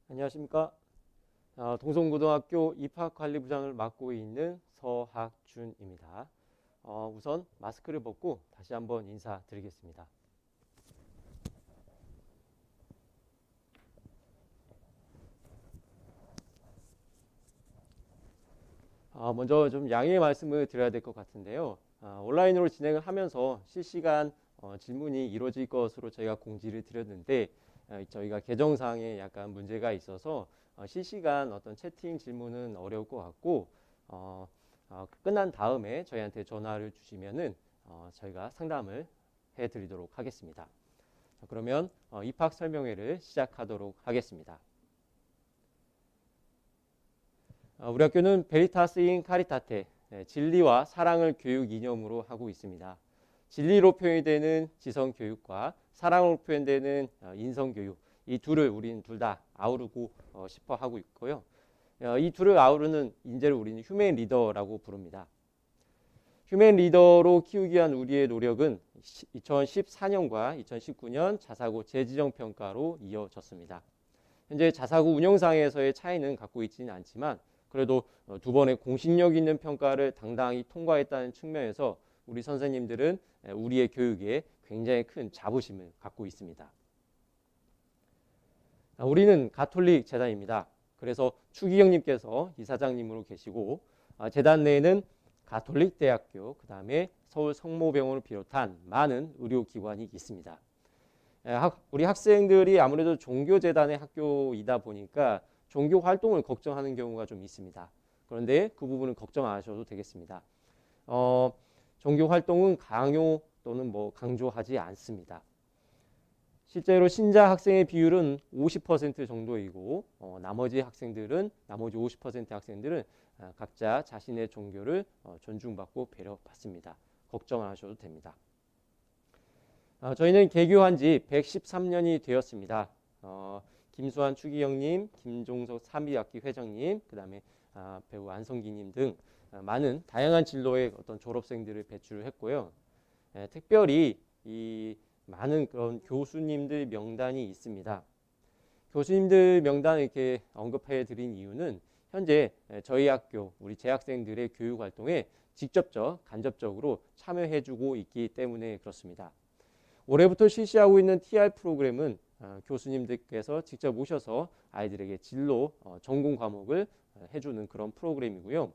안녕하십니까. 동성고등학교 입학관리부장을 맡고 있는 서학준입니다. 우선 마스크를 벗고 다시 한번 인사드리겠습니다. 먼저 좀 양해의 말씀을 드려야 될 것 같은데요. 온라인으로 진행을 하면서 실시간 질문이 이루어질 것으로 저희가 공지를 드렸는데 저희가 계정상에 약간 문제가 있어서 실시간 어떤 채팅 질문은 어려울 것 같고 끝난 다음에 저희한테 전화를 주시면은 저희가 상담을 해드리도록 하겠습니다. 자, 그러면 입학 설명회를 시작하도록 하겠습니다. 우리 학교는 베리타스 인 카리타테, 진리와 사랑을 교육 이념으로 하고 있습니다. 진리로 표현이 되는 지성교육과 사랑으로 표현되는 인성교육, 이 둘을 우리는 둘 다 아우르고 싶어 하고 있고요. 이 둘을 아우르는 인재를 우리는 휴먼 리더라고 부릅니다. 휴먼 리더로 키우기 위한 우리의 노력은 2014년과 2019년 자사고 재지정 평가로 이어졌습니다. 현재 자사고 운영상에서의 차이는 갖고 있지는 않지만 그래도 두 번의 공신력 있는 평가를 당당히 통과했다는 측면에서 우리 선생님들은 우리의 교육에 굉장히 큰 자부심을 갖고 있습니다. 우리는 가톨릭 재단입니다. 그래서 추기경님께서 이사장님으로 계시고 재단 내에는 가톨릭 대학교, 그 다음에 서울 성모병원을 비롯한 많은 의료기관이 있습니다. 우리 학생들이 아무래도 종교재단의 학교이다 보니까 종교 활동을 걱정하는 경우가 좀 있습니다. 그런데 그 부분은 걱정 안 하셔도 되겠습니다. 종교 활동은 강요 또는 강조하지 않습니다. 실제로 신자 학생의 비율은 50% 정도이고 나머지 50% 학생들은 각자 자신의 종교를 존중받고 배려받습니다. 걱정 안 하셔도 됩니다. 저희는 개교한 지 113년이 되었습니다. 김수환 추기경님, 김종석 3위학기 회장님, 그 다음에 배우 안성기님 등 많은 다양한 진로의 어떤 졸업생들을 배출을 했고요. 특별히 이 많은 그런 교수님들 명단이 있습니다. 교수님들 명단을 이렇게 언급해 드린 이유는 현재 저희 학교, 우리 재학생들의 교육 활동에 직접적, 간접적으로 참여해 주고 있기 때문에 그렇습니다. 올해부터 실시하고 있는 TR 프로그램은 교수님들께서 직접 모셔서 아이들에게 진로, 전공 과목을 해주는 그런 프로그램이고요.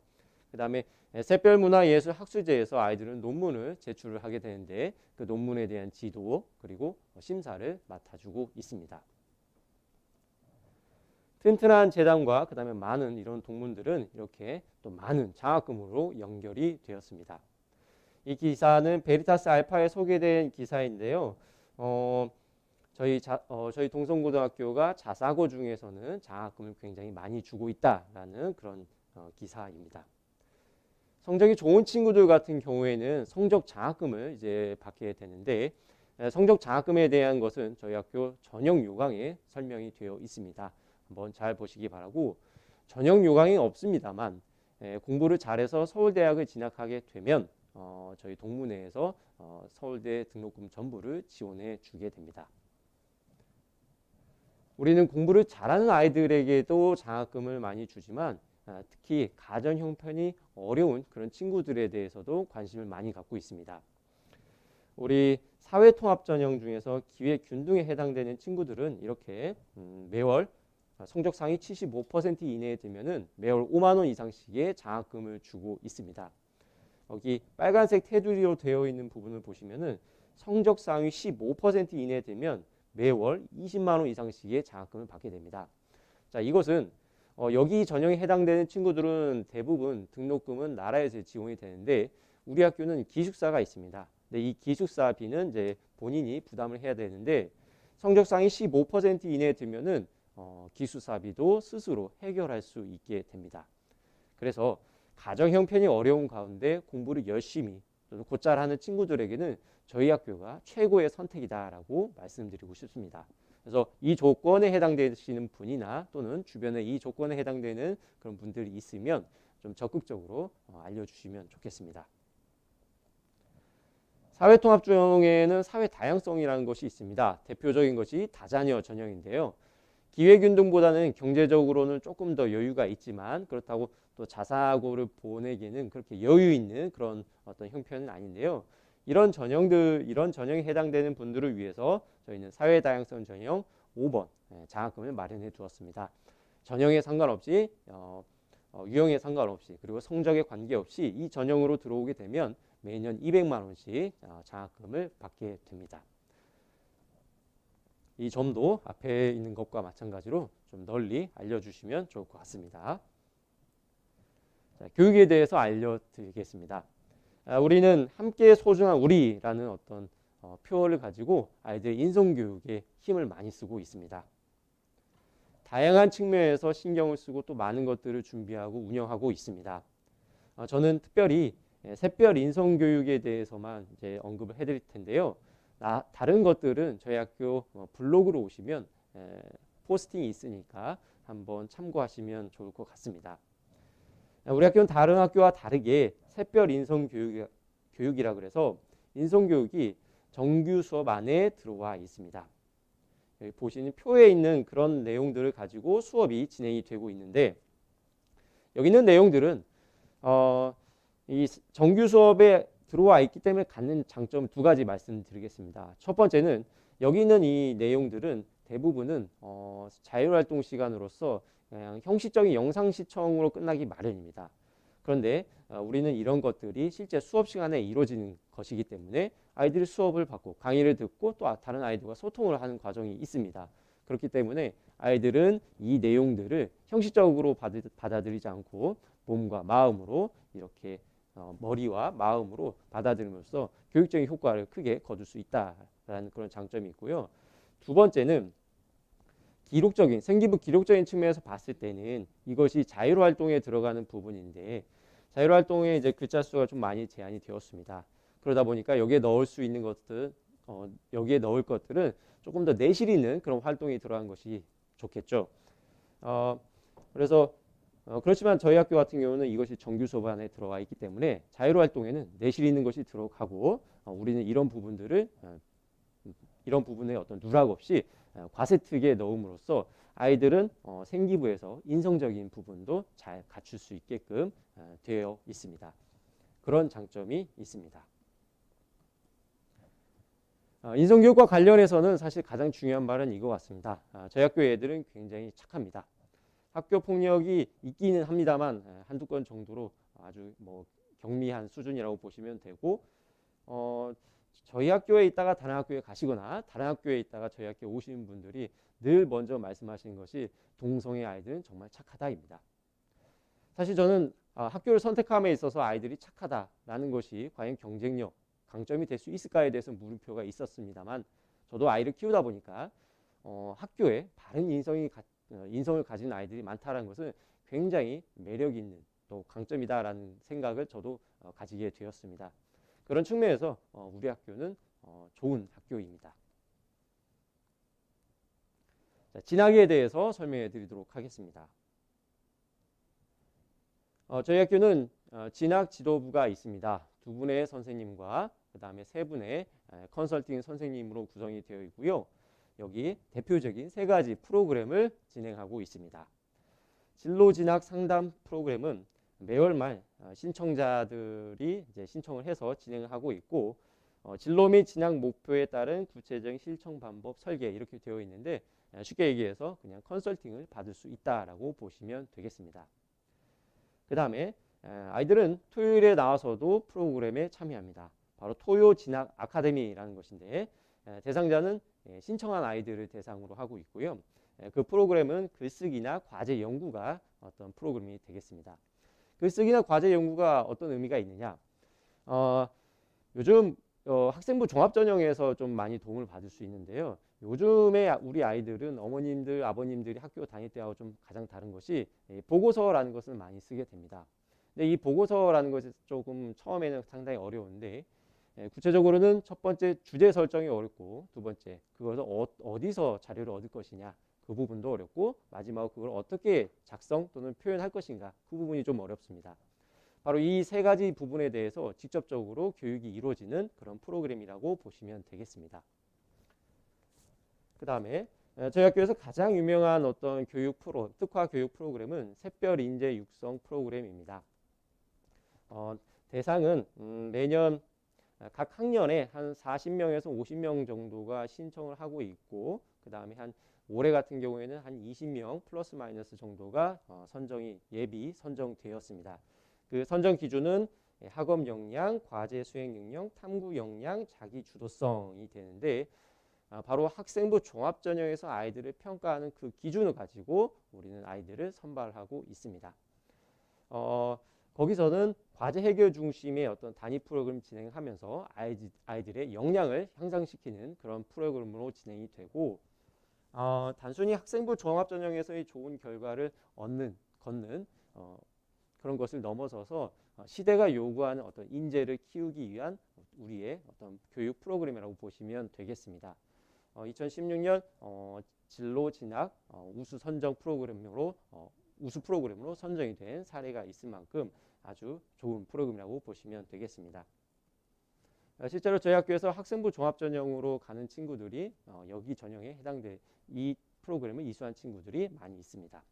그 다음에 샛별문화예술학술제에서 아이들은 논문을 제출을 하게 되는데 그 논문에 대한 지도 그리고 심사를 맡아주고 있습니다. 튼튼한 재단과 그 다음에 많은 이런 동문들은 이렇게 또 많은 장학금으로 연결이 되었습니다. 이 기사는 베리타스 알파에 소개된 기사인데요. 저희 동성고등학교가 자사고 중에서는 장학금을 굉장히 많이 주고 있다라는 그런 기사입니다. 성적이 좋은 친구들 같은 경우에는 성적 장학금을 이제 받게 되는데 성적 장학금에 대한 것은 저희 학교 전형 요강에 설명이 되어 있습니다. 한번 잘 보시기 바라고 전형 요강이 없습니다만 공부를 잘해서 서울대학을 진학하게 되면 저희 동문회에서 서울대 등록금 전부를 지원해 주게 됩니다. 우리는 공부를 잘하는 아이들에게도 장학금을 많이 주지만 특히 가정 형편이 어려운 그런 친구들에 대해서도 관심을 많이 갖고 있습니다. 우리 사회통합전형 중에서 기회균등에 해당되는 친구들은 이렇게 매월 성적 상위 75% 이내에 들면은 매월 5만 원 이상씩의 장학금을 주고 있습니다. 여기 빨간색 테두리로 되어 있는 부분을 보시면은 성적 상위 15% 이내에 들면 매월 20만 원 이상씩의 장학금을 받게 됩니다. 자, 이것은 여기 전형에 해당되는 친구들은 대부분 등록금은 나라에서 지원이 되는데 우리 학교는 기숙사가 있습니다. 근데 이 기숙사비는 이제 본인이 부담을 해야 되는데 성적 상위 15% 이내에 들면은 기숙사비도 스스로 해결할 수 있게 됩니다. 그래서 가정 형편이 어려운 가운데 공부를 열심히 또는 곧잘 하는 친구들에게는 저희 학교가 최고의 선택이다라고 말씀드리고 싶습니다. 그래서 이 조건에 해당되시는 분이나 또는 주변에 이 조건에 해당되는 그런 분들이 있으면 좀 적극적으로 알려주시면 좋겠습니다. 사회통합전형에는 사회 다양성이라는 것이 있습니다. 대표적인 것이 다자녀 전형인데요. 기회균등보다는 경제적으로는 조금 더 여유가 있지만 그렇다고 또 자사고를 보내기에는 그렇게 여유 있는 그런 어떤 형편은 아닌데요. 이런 전형에 해당되는 분들을 위해서 저희는 사회다양성 전형 5번 장학금을 마련해 두었습니다. 전형에 상관없이 유형에 상관없이 그리고 성적에 관계없이 이 전형으로 들어오게 되면 매년 200만 원씩 장학금을 받게 됩니다. 이 점도 앞에 있는 것과 마찬가지로 좀 널리 알려주시면 좋을 것 같습니다. 자, 교육에 대해서 알려드리겠습니다. 우리는 함께 소중한 우리라는 어떤 표어를 가지고 아이들 인성교육에 힘을 많이 쓰고 있습니다. 다양한 측면에서 신경을 쓰고 또 많은 것들을 준비하고 운영하고 있습니다. 저는 특별히 샛별 인성교육에 대해서만 이제 언급을 해드릴 텐데요. 다른 것들은 저희 학교 블로그로 오시면 포스팅이 있으니까 한번 참고하시면 좋을 것 같습니다. 우리 학교는 다른 학교와 다르게 샛별 인성교육이라 그래서 인성교육이 정규 수업 안에 들어와 있습니다. 여기 보시는 표에 있는 그런 내용들을 가지고 수업이 진행이 되고 있는데 여기 있는 내용들은 이 정규 수업에 들어와 있기 때문에 갖는 장점 두 가지 말씀드리겠습니다. 첫 번째는 여기 있는 이 내용들은 대부분은 자율활동 시간으로서 그냥 형식적인 영상 시청으로 끝나기 마련입니다. 그런데 우리는 이런 것들이 실제 수업 시간에 이루어지는 것이기 때문에 아이들이 수업을 받고 강의를 듣고 또 다른 아이들과 소통을 하는 과정이 있습니다. 그렇기 때문에 아이들은 이 내용들을 형식적으로 받아들이지 않고 몸과 마음으로 이렇게 머리와 마음으로 받아들임으로써 교육적인 효과를 크게 거둘 수 있다라는 그런 장점이 있고요. 두 번째는 생기부 기록적인 측면에서 봤을 때는 이것이 자율활동에 들어가는 부분인데 자율활동에 이제 글자 수가 좀 많이 제한이 되었습니다. 그러다 보니까 여기에 넣을 수 있는 것들, 여기에 넣을 것들은 조금 더 내실 있는 그런 활동이 들어간 것이 좋겠죠. 그래서 그렇지만 저희 학교 같은 경우는 이것이 정규 수업 안에 들어와 있기 때문에 자율활동에는 내실 있는 것이 들어가고 우리는 이런 부분에 어떤 누락 없이 과세특에 넣음으로써 아이들은 생기부에서 인성적인 부분도 잘 갖출 수 있게끔 되어 있습니다. 그런 장점이 있습니다. 인성교육과 관련해서는 사실 가장 중요한 말은 이거 같습니다. 저희 학교 애들은 굉장히 착합니다. 학교 폭력이 있기는 합니다만 한두 건 정도로 아주 경미한 수준이라고 보시면 되고 저희 학교에 있다가 다른 학교에 가시거나 다른 학교에 있다가 저희 학교에 오시는 분들이 늘 먼저 말씀하시는 것이 동성애 아이들은 정말 착하다입니다. 사실 저는 학교를 선택함에 있어서 아이들이 착하다라는 것이 과연 경쟁력, 강점이 될 수 있을까에 대해서 물음표가 있었습니다만 저도 아이를 키우다 보니까 학교에 바른 인성을 가진 아이들이 많다는 것은 굉장히 매력 있는 또 강점이다라는 생각을 저도 가지게 되었습니다. 그런 측면에서 우리 학교는 좋은 학교입니다. 자, 진학에 대해서 설명해 드리도록 하겠습니다. 저희 학교는 진학 지도부가 있습니다. 두 분의 선생님과 그 다음에 세 분의 컨설팅 선생님으로 구성이 되어 있고요. 여기 대표적인 세 가지 프로그램을 진행하고 있습니다. 진로 진학 상담 프로그램은 매월 말 신청자들이 이제 신청을 해서 진행을 하고 있고 진로 및 진학 목표에 따른 구체적인 실천 방법 설계 이렇게 되어 있는데 쉽게 얘기해서 그냥 컨설팅을 받을 수 있다라고 보시면 되겠습니다. 그 다음에 아이들은 토요일에 나와서도 프로그램에 참여합니다. 바로 토요 진학 아카데미라는 것인데 대상자는 신청한 아이들을 대상으로 하고 있고요. 그 프로그램은 글쓰기나 과제 연구가 어떤 프로그램이 되겠습니다. 글쓰기나 과제 연구가 어떤 의미가 있느냐? 요즘 학생부 종합전형에서 좀 많이 도움을 받을 수 있는데요. 요즘에 우리 아이들은 어머님들, 아버님들이 학교 다닐 때하고 좀 가장 다른 것이 보고서라는 것을 많이 쓰게 됩니다. 근데 이 보고서라는 것이 조금 처음에는 상당히 어려운데 구체적으로는 첫 번째 주제 설정이 어렵고 두 번째 그것을 어디서 자료를 얻을 것이냐 그 부분도 어렵고 마지막으로 그걸 어떻게 작성 또는 표현할 것인가 그 부분이 좀 어렵습니다. 바로 이 세 가지 부분에 대해서 직접적으로 교육이 이루어지는 그런 프로그램이라고 보시면 되겠습니다. 그 다음에 저희 학교에서 가장 유명한 어떤 특화 교육 프로그램은 샛별 인재 육성 프로그램입니다. 대상은 매년 각 학년에 한 40명에서 50명 정도가 신청을 하고 있고, 그 다음에 올해 같은 경우에는 한 20명 플러스 마이너스 정도가 예비 선정되었습니다. 그 선정 기준은 학업 역량, 과제 수행 능력, 탐구 역량, 자기 주도성이 되는데, 바로 학생부 종합 전형에서 아이들을 평가하는 그 기준을 가지고 우리는 아이들을 선발하고 있습니다. 거기서는 과제 해결 중심의 어떤 단위 프로그램 진행하면서 아이들의 역량을 향상시키는 그런 프로그램으로 진행이 되고, 단순히 학생부 종합 전형에서의 좋은 결과를 걷는 그런 것을 넘어서서 시대가 요구하는 어떤 인재를 키우기 위한 우리의 어떤 교육 프로그램이라고 보시면 되겠습니다. 2016년 진로 진학 우수 프로그램으로 선정이 된 사례가 있을 만큼 아주 좋은 프로그램이라고 보시면 되겠습니다. 실제로 저희 학교에서 학생부 종합 전형으로 가는 친구들이 여기 전형에 해당돼 이 프로그램을 이수한 친구들이 많이 있습니다.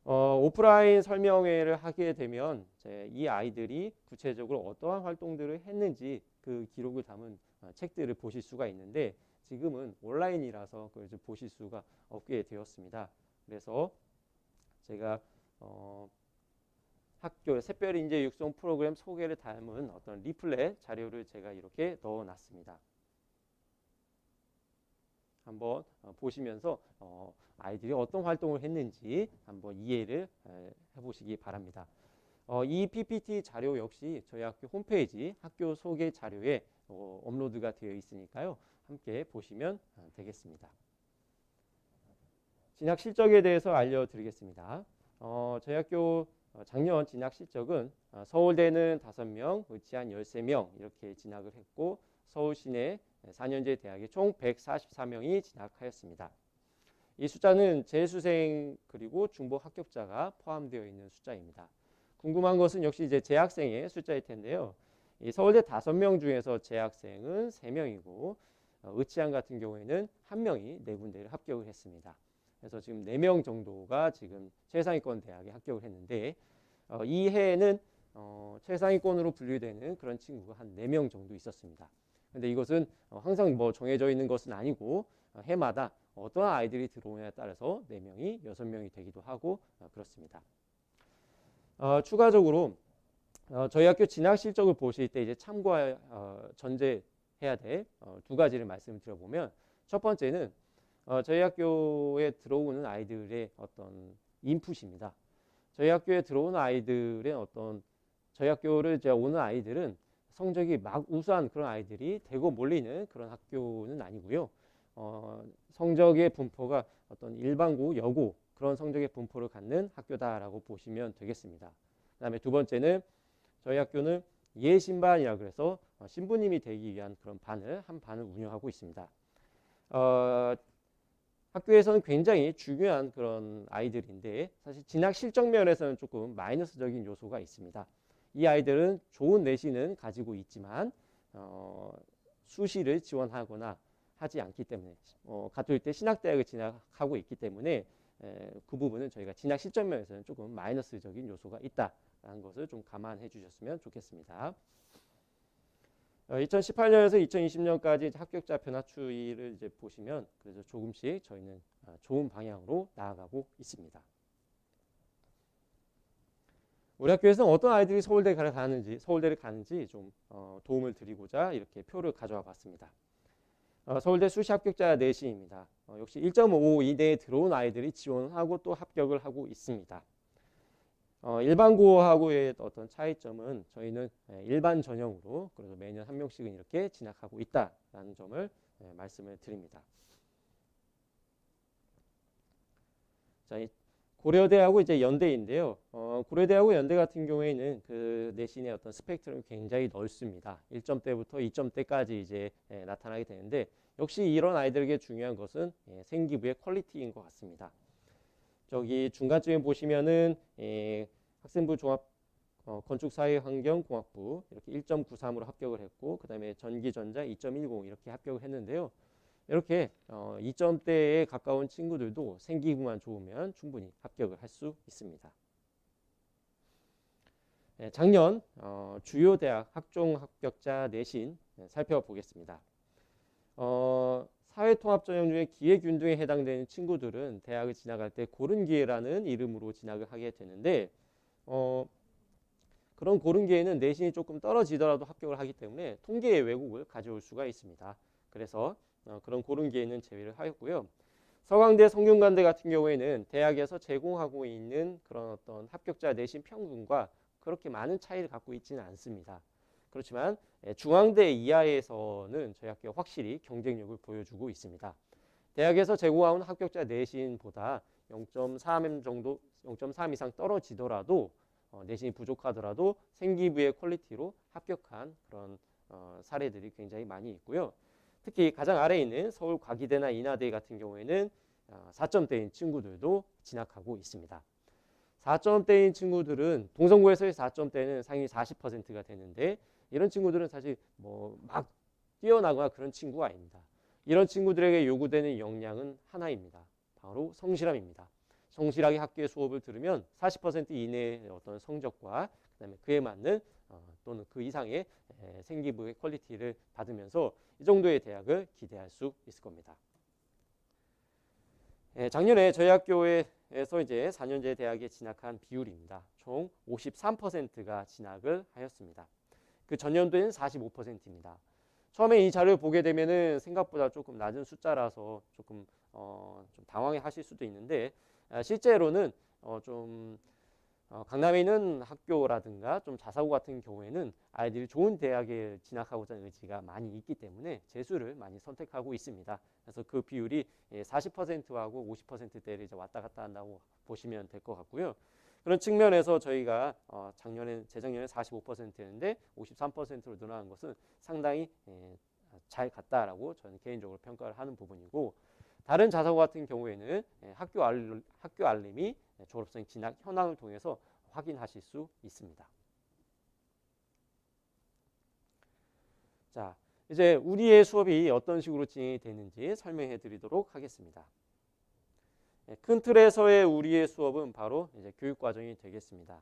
오프라인 설명회를 하게 되면 이 아이들이 구체적으로 어떠한 활동들을 했는지 그 기록을 담은 책들을 보실 수가 있는데, 지금은 온라인이라서 그걸 보실 수가 없게 되었습니다. 그래서 제가 학교 샛별 인재 육성 프로그램 소개를 담은 어떤 리플렛 자료를 제가 이렇게 넣어놨습니다. 한번 보시면서 아이들이 어떤 활동을 했는지 한번 이해를 해보시기 바랍니다. 이 PPT 자료 역시 저희 학교 홈페이지 학교 소개 자료에 업로드가 되어 있으니까요. 함께 보시면 되겠습니다. 진학 실적에 대해서 알려드리겠습니다. 저희 학교 작년 진학 실적은 서울대는 5명, 의치한 13명 이렇게 진학을 했고, 서울 시내 4년제 대학에 총 144명이 진학하였습니다. 이 숫자는 재수생 그리고 중복 합격자가 포함되어 있는 숫자입니다. 궁금한 것은 역시 이제 재학생의 숫자일 텐데요. 이 서울대 5명 중에서 재학생은 3명이고, 의치한 같은 경우에는 1명이 4군데를 합격을 했습니다. 그래서 지금 4명 정도가 지금 최상위권 대학에 합격을 했는데, 이 해에는 최상위권으로 분류되는 그런 친구가 한 4명 정도 있었습니다. 근데 이것은 항상 정해져 있는 것은 아니고, 해마다 어떤 아이들이 들어오냐에 따라서 4명이 6명이 되기도 하고 그렇습니다. 추가적으로 저희 학교 진학 실적을 보실 때 이제 전제해야 될 2가지를 말씀을 드려보면, 첫 번째는 저희 학교에 들어오는 아이들의 어떤 인풋입니다. 저희 학교에 들어오는 저희 학교를 오는 아이들은 성적이 막 우수한 그런 아이들이 대거 몰리는 그런 학교는 아니고요. 성적의 분포가 어떤 일반고, 여고 그런 성적의 분포를 갖는 학교다라고 보시면 되겠습니다. 그다음에 2번째는 저희 학교는 예신반이라 그래서 신부님이 되기 위한 그런 한 반을 운영하고 있습니다. 학교에서는 굉장히 중요한 그런 아이들인데, 사실 진학 실적 면에서는 조금 마이너스적인 요소가 있습니다. 이 아이들은 좋은 내신은 가지고 있지만 수시를 지원하거나 하지 않기 때문에, 가톨 때 신학대학을 진학하고 있기 때문에 그 부분은 저희가 진학 실적 면에서는 조금 마이너스적인 요소가 있다라는 것을 좀 감안해 주셨으면 좋겠습니다. 2018년에서 2020년까지 합격자 변화 추이를 이제 보시면, 그래서 조금씩 저희는 좋은 방향으로 나아가고 있습니다. 우리 학교에서는 어떤 아이들이 서울대를 가는지 좀 도움을 드리고자 이렇게 표를 가져와 봤습니다. 서울대 수시 합격자 내신입니다. 역시 1.5 이내에 들어온 아이들이 지원하고 또 합격을 하고 있습니다. 일반고하고의 어떤 차이점은 저희는 일반 전형으로 그래서 매년 1명씩은 이렇게 진학하고 있다라는 점을 말씀을 드립니다. 자, 고려대하고 이제 연대인데요. 고려대하고 연대 같은 경우에는 그 내신의 어떤 스펙트럼이 굉장히 넓습니다. 1점대부터 2점대까지 이제 나타나게 되는데, 역시 이런 아이들에게 중요한 것은 생기부의 퀄리티인 것 같습니다. 저기 중간쯤에 보시면은 학생부 종합 건축사회환경공학부 이렇게 1.93으로 합격을 했고, 그 다음에 전기전자 2.10 이렇게 합격을 했는데요. 이렇게 2점대에 가까운 친구들도 생기부만 좋으면 충분히 합격을 할 수 있습니다. 작년 주요 대학 학종 합격자 내신 살펴보겠습니다. 사회통합전형 중에 기회균등에 해당되는 친구들은 대학을 진학할 때 고른기회라는 이름으로 진학을 하게 되는데 그런 고른기회는 내신이 조금 떨어지더라도 합격을 하기 때문에 통계의 왜곡을 가져올 수가 있습니다. 그래서 그런 고른기회는 제외를 하였고요. 서강대, 성균관대 같은 경우에는 대학에서 제공하고 있는 그런 어떤 합격자 내신 평균과 그렇게 많은 차이를 갖고 있지는 않습니다. 그렇지만 중앙대 이하에서는 저희 학교가 확실히 경쟁력을 보여주고 있습니다. 대학에서 제공하는 합격자 내신보다 0.3 정도, 0.3 이상 떨어지더라도 내신이 부족하더라도 생기부의 퀄리티로 합격한 그런 사례들이 굉장히 많이 있고요. 특히 가장 아래에 있는 서울과기대나 인하대 같은 경우에는 4점대인 친구들도 진학하고 있습니다. 4점대인 친구들은 동성고에서의 4점대는 상위 40%가 되는데 이런 친구들은 사실 뭐 막 뛰어나거나 그런 친구가 아닙니다. 이런 친구들에게 요구되는 역량은 하나입니다. 바로 성실함입니다. 성실하게 학교의 수업을 들으면 40% 이내의 어떤 성적과 그다음에 그에 맞는 또는 그 이상의 생기부의 퀄리티를 받으면서 이 정도의 대학을 기대할 수 있을 겁니다. 작년에 저희 학교에서 이제 4년제 대학에 진학한 비율입니다. 총 53%가 진학을 하였습니다. 그 전년도에는 45%입니다. 처음에 이 자료를 보게 되면은 생각보다 조금 낮은 숫자라서 조금 좀 당황해 하실 수도 있는데 실제로는 강남에 있는 학교라든가 좀 자사고 같은 경우에는 아이들이 좋은 대학에 진학하고자 하는 의지가 많이 있기 때문에 재수를 많이 선택하고 있습니다. 그래서 그 비율이 40%하고 50%대를 이제 왔다 갔다 한다고 보시면 될 것 같고요. 그런 측면에서 저희가 재작년에 45%였는데 53%로 늘어난 것은 상당히 잘 갔다라고 저는 개인적으로 평가를 하는 부분이고, 다른 자사고 같은 경우에는 학교 알림이 졸업생 진학 현황을 통해서 확인하실 수 있습니다. 자, 이제 우리의 수업이 어떤 식으로 진행이 되는지 설명해 드리도록 하겠습니다. 큰 틀에서의 우리의 수업은 바로 이제 교육과정이 되겠습니다.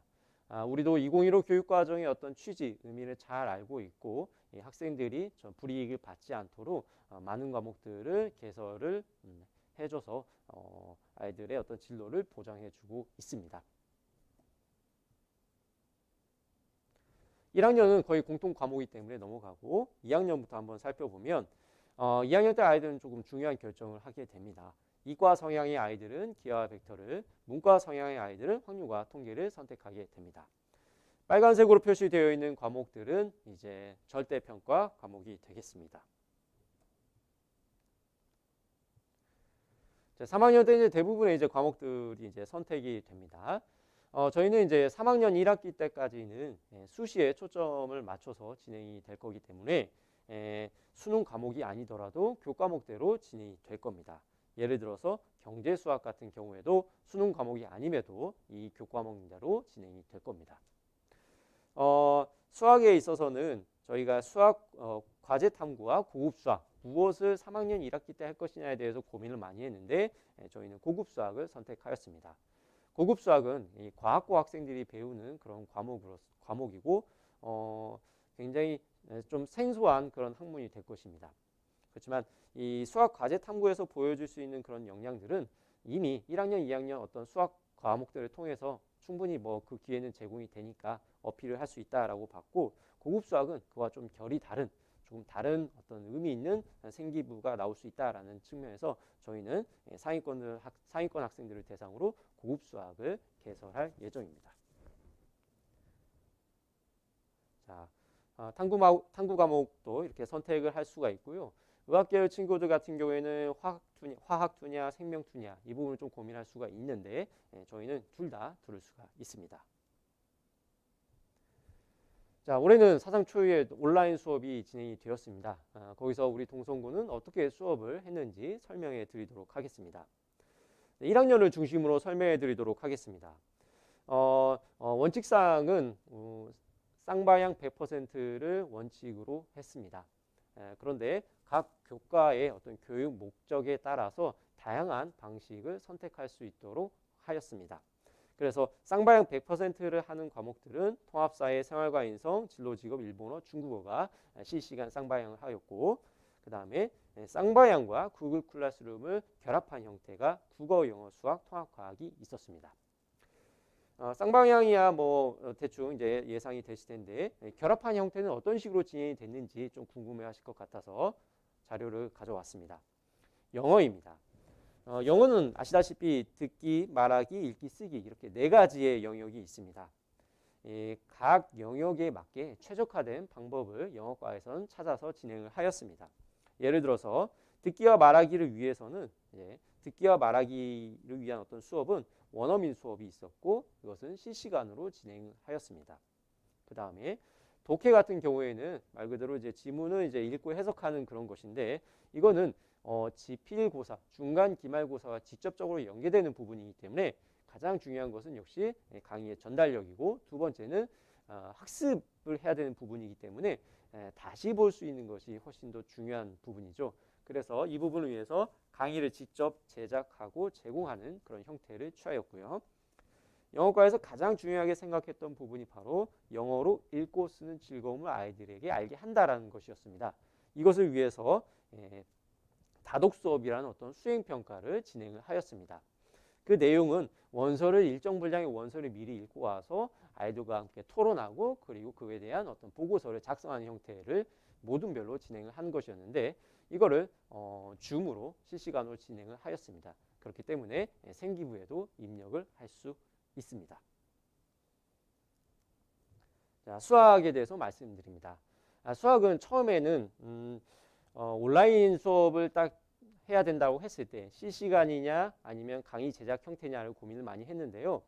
우리도 2015 교육과정의 어떤 취지, 의미를 잘 알고 있고 학생들이 좀 불이익을 받지 않도록 많은 과목들을 개설을 해줘서 아이들의 어떤 진로를 보장해주고 있습니다. 1학년은 거의 공통 과목이기 때문에 넘어가고 2학년부터 한번 살펴보면 2학년 때 아이들은 조금 중요한 결정을 하게 됩니다. 이과 성향의 아이들은 기하와 벡터를, 문과 성향의 아이들은 확률과 통계를 선택하게 됩니다. 빨간색으로 표시되어 있는 과목들은 이제 절대평가 과목이 되겠습니다. 3학년 때 이제 대부분의 이제 과목들이 이제 선택이 됩니다. 저희는 이제 3학년 1학기 때까지는 수시에 초점을 맞춰서 진행이 될 거기 때문에 수능 과목이 아니더라도 교과목대로 진행이 될 겁니다. 예를 들어서 경제, 수학 같은 경우에도 수능 과목이 아님에도 이 교과목대로 진행이 될 겁니다. 수학에 있어서는 저희가 수학 과제 탐구와 고급 수학 무엇을 3학년 1학기 때 할 것이냐에 대해서 고민을 많이 했는데 저희는 고급 수학을 선택하였습니다. 고급 수학은 이 과학고 학생들이 배우는 그런 과목이고 굉장히 좀 생소한 그런 학문이 될 것입니다. 그렇지만 이 수학 과제 탐구에서 보여줄 수 있는 그런 역량들은 이미 1학년, 2학년 어떤 수학 과목들을 통해서 충분히 뭐 그 기회는 제공이 되니까 어필을 할 수 있다라고 봤고, 고급 수학은 그와 좀 결이 다른 조금 다른 어떤 의미 있는 생기부가 나올 수 있다라는 측면에서 저희는 상위권 학생들을 대상으로 고급 수학을 개설할 예정입니다. 자, 탐구 과목도 이렇게 선택을 할 수가 있고요. 의학계열 친구들 같은 경우에는 화학 투냐, 생명 투냐 이 부분을 좀 고민할 수가 있는데 저희는 둘 다 들을 수가 있습니다. 자, 올해는 사상 초유의 온라인 수업이 진행이 되었습니다. 거기서 우리 동성고는 어떻게 수업을 했는지 설명해 드리도록 하겠습니다. 1학년을 중심으로 설명해 드리도록 하겠습니다. 원칙사항은 쌍방향 100%를 원칙으로 했습니다. 그런데 각 교과의 어떤 교육 목적에 따라서 다양한 방식을 선택할 수 있도록 하였습니다. 그래서 쌍방향 100%를 하는 과목들은 통합사회, 생활과 인성, 진로직업, 일본어, 중국어가 실시간 쌍방향을 하였고, 그 다음에 쌍방향과 구글 클래스룸을 결합한 형태가 국어, 영어, 수학, 통합과학이 있었습니다. 쌍방향이야 뭐 대충 이제 예상이 되실 텐데, 결합한 형태는 어떤 식으로 진행이 됐는지 좀 궁금해하실 것 같아서 자료를 가져왔습니다. 영어입니다. 영어는 아시다시피 듣기, 말하기, 읽기, 쓰기 이렇게 네 가지의 영역이 있습니다. 각 영역에 맞게 최적화된 방법을 영어과에서는 찾아서 진행을 하였습니다. 예를 들어서 듣기와 말하기를 위해서는 듣기와 말하기를 위한 어떤 수업은 원어민 수업이 있었고, 이것은 실시간으로 진행하였습니다. 그 다음에 독해 같은 경우에는 말 그대로 이제 지문을 이제 읽고 해석하는 그런 것인데, 이거는 지필고사, 중간 기말고사와 직접적으로 연계되는 부분이기 때문에 가장 중요한 것은 역시 강의의 전달력이고, 두 번째는 학습을 해야 되는 부분이기 때문에 다시 볼 수 있는 것이 훨씬 더 중요한 부분이죠. 그래서 이 부분을 위해서 강의를 직접 제작하고 제공하는 그런 형태를 취하였고요. 영어과에서 가장 중요하게 생각했던 부분이 바로 영어로 읽고 쓰는 즐거움을 아이들에게 알게 한다라는 것이었습니다. 이것을 위해서 다독 수업이라는 어떤 수행 평가를 진행을 하였습니다. 그 내용은 원서를 일정 분량의 원서를 미리 읽고 와서 아이들과 함께 토론하고, 그리고 그에 대한 어떤 보고서를 작성하는 형태를 모둠별로 진행을 한 것이었는데, 이거를 줌으로 실시간으로 진행을 하였습니다. 그렇기 때문에 생기부에도 입력을 할 수 있습니다. 자, 수학에 대해서 말씀드립니다. 수학은 처음에는 온라인 수업을 딱 해야 된다고 했을 때 실시간이냐 아니면 강의 제작 형태냐를 고민을 많이 했는데요.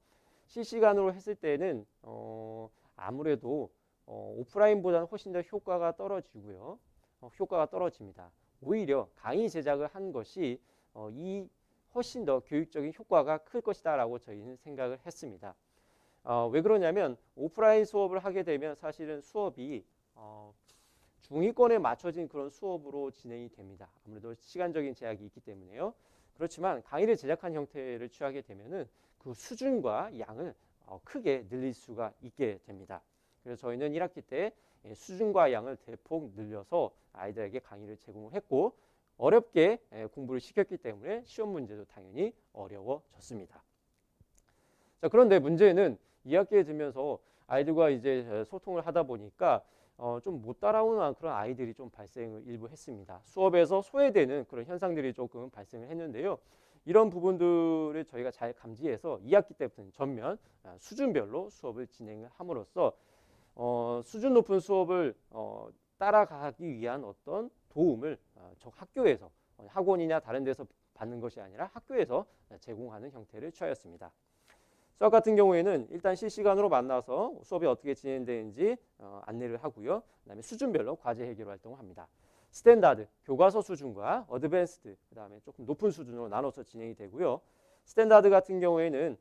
실시간으로 했을 때는 아무래도 오프라인보다는 훨씬 더 효과가 떨어지고요. 효과가 떨어집니다. 오히려 강의 제작을 한 것이 훨씬 더 교육적인 효과가 클 것이다 라고 저희는 생각을 했습니다. 왜 그러냐면 오프라인 수업을 하게 되면 사실은 수업이 중위권에 맞춰진 그런 수업으로 진행이 됩니다. 아무래도 시간적인 제약이 있기 때문에요. 그렇지만 강의를 제작한 형태를 취하게 되면은 그 수준과 양을 크게 늘릴 수가 있게 됩니다. 그래서 저희는 1학기 때 수준과 양을 대폭 늘려서 아이들에게 강의를 제공을 했고, 어렵게 공부를 시켰기 때문에 시험 문제도 당연히 어려워졌습니다. 자, 그런데 문제는 2학기에 들면서 아이들과 이제 소통을 하다 보니까 좀 못 따라오는 그런 아이들이 좀 발생을 일부 했습니다. 수업에서 소외되는 그런 현상들이 조금 발생을 했는데요. 이런 부분들을 저희가 잘 감지해서 2학기 때부터는 전면 수준별로 수업을 진행을 함으로써 수준 높은 수업을 따라가기 위한 어떤 도움을 학교에서 학원이나 다른 데서 받는 것이 아니라 학교에서 제공하는 형태를 취하였습니다. 수업 같은 경우에는 일단 실시간으로 만나서 수업이 어떻게 진행되는지 안내를 하고요. 그다음에 수준별로 과제 해결 활동을 합니다. 스탠다드, 교과서 수준과 어드밴스드, 그다음에 조금 높은 수준으로 나눠서 진행이 되고요. 스탠다드 같은 경우에는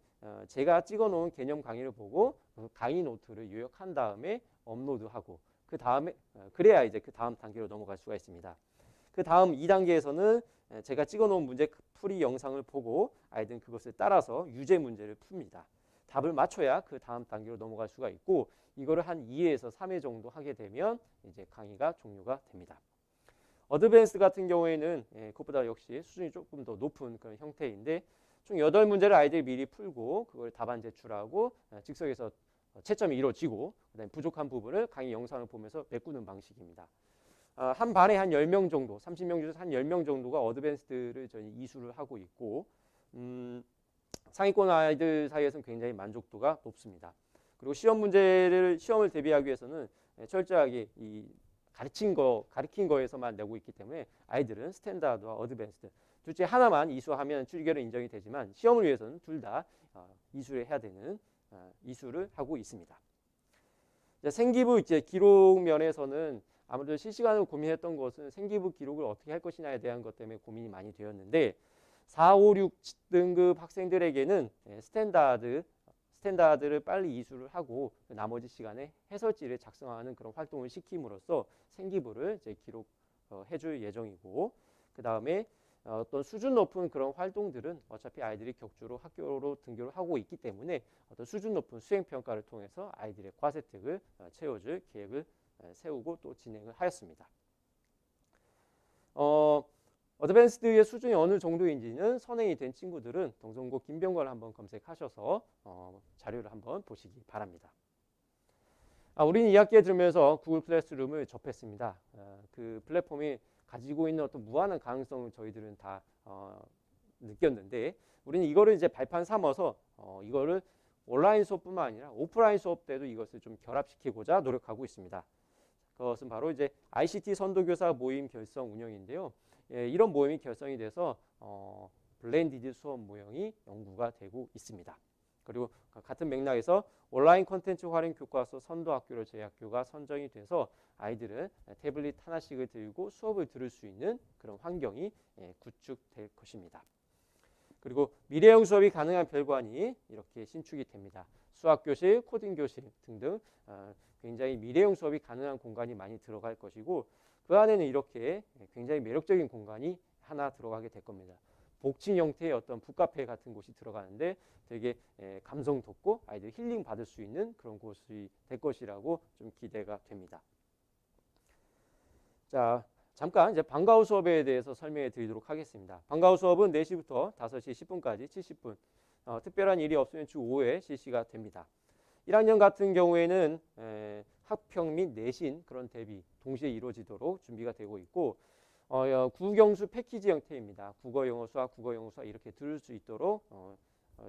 제가 찍어놓은 개념 강의를 보고 강의 노트를 요약한 다음에 업로드하고, 그 다음에 그래야 이제 그 다음 단계로 넘어갈 수가 있습니다. 그 다음 2단계에서는 제가 찍어놓은 문제 풀이 영상을 보고 아이들은 그것을 따라서 유제 문제를 풉니다. 답을 맞춰야 그 다음 단계로 넘어갈 수가 있고, 이거를 한 2회에서 3회 정도 하게 되면 이제 강의가 종료가 됩니다. 어드밴스 같은 경우에는 그것보다 역시 수준이 조금 더 높은 그런 형태인데, 총 8문제를 아이들이 미리 풀고 그걸 답안 제출하고 즉석에서 채점이 이루어지고, 그다음에 부족한 부분을 강의 영상을 보면서 메꾸는 방식입니다. 한 반에 한 10명 정도, 30명 중에서 한 10명 정도가 어드밴스드를 저희 이수를 하고 있고, 상위권 아이들 사이에서는 굉장히 만족도가 높습니다. 그리고 시험을 대비하기 위해서는 철저하게 이 가르친 거에서만 내고 있기 때문에 아이들은 스탠다드와 어드밴스드 둘째 하나만 이수하면 출결은 인정이 되지만, 시험을 위해서는 둘 다 이수를 해야 되는 이수를 하고 있습니다. 생기부 이제 기록 면에서는 아무래도 실시간으로 고민했던 것은 생기부 기록을 어떻게 할 것이냐에 대한 것 때문에 고민이 많이 되었는데, 4, 5, 6등급 학생들에게는 스탠다드를 빨리 이수를 하고 나머지 시간에 해설지를 작성하는 그런 활동을 시킴으로써 생기부를 이제 해줄 예정이고, 그 다음에 어떤 수준 높은 그런 활동들은 어차피 아이들이 격주로 학교로 등교를 하고 있기 때문에 어떤 수준 높은 수행 평가를 통해서 아이들의 과세특을 채워줄 계획을 세우고 또 진행을 하였습니다. 어드밴스드의 수준이 어느 정도인지는 선행이 된 친구들은 동성고 김병관을 한번 검색하셔서 자료를 한번 보시기 바랍니다. 우리는 2학기에 들으면서 구글 클래스룸을 접했습니다. 그 플랫폼이 가지고 있는 어떤 무한한 가능성을 저희들은 다 느꼈는데, 우리는 이거를 이제 발판 삼아서 이거를 온라인 수업뿐만 아니라 오프라인 수업 때도 이것을 좀 결합시키고자 노력하고 있습니다. 그것은 바로 이제 ICT 선도교사 모임 결성 운영인데요. 이런 모임이 결성이 돼서 블렌디드 수업 모형이 연구가 되고 있습니다. 그리고 같은 맥락에서 온라인 콘텐츠 활용 교과서 선도학교로 저희 학교가 선정이 돼서 아이들은 태블릿 하나씩을 들고 수업을 들을 수 있는 그런 환경이 구축될 것입니다. 그리고 미래형 수업이 가능한 별관이 이렇게 신축이 됩니다. 수학교실, 코딩교실 등등 굉장히 미래형 수업이 가능한 공간이 많이 들어갈 것이고, 그 안에는 이렇게 굉장히 매력적인 공간이 하나 들어가게 될 겁니다. 복층 형태의 어떤 북카페 같은 곳이 들어가는데 되게 감성 돋고 아이들 힐링 받을 수 있는 그런 곳이 될 것이라고 좀 기대가 됩니다. 자, 잠깐 이제 방과후 수업에 대해서 설명해 드리도록 하겠습니다. 방과후 수업은 4시부터 5시 10분까지 70분, 특별한 일이 없으면 주 5회 실시가 됩니다. 1학년 같은 경우에는 학평 및 내신 그런 대비 동시에 이루어지도록 준비가 되고 있고, 구경수 패키지 형태입니다. 국어, 영어, 수학, 국어, 영어, 수학 이렇게 들을 수 있도록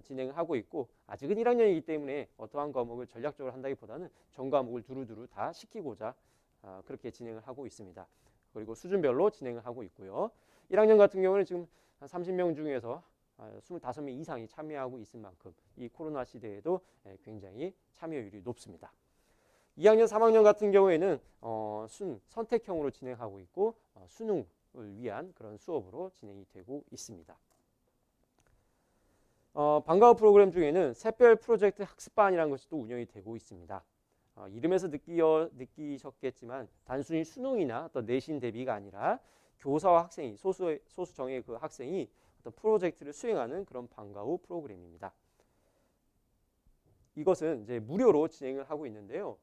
진행을 하고 있고, 아직은 1학년이기 때문에 어떠한 과목을 전략적으로 한다기보다는 전 과목을 두루두루 다 시키고자 그렇게 진행을 하고 있습니다. 그리고 수준별로 진행을 하고 있고요. 1학년 같은 경우는 지금 한 30명 중에서 25명 이상이 참여하고 있을 만큼 이 코로나 시대에도 굉장히 참여율이 높습니다. 2학년, 3학년 같은 경우에는 선택형으로 진행하고 있고 수능을 위한 그런 수업으로 진행이 되고 있습니다. 방과후 프로그램 중에는 샛별 프로젝트 학습반이라는 것이 또 운영이 되고 있습니다. 이름에서 느끼셨겠지만 단순히 수능이나 어떤 내신 대비가 아니라 교사와 학생이 소수 정예의 그 학생이 어떤 프로젝트를 수행하는 그런 방과후 프로그램입니다. 이것은 이제 무료로 진행을 하고 있는데요.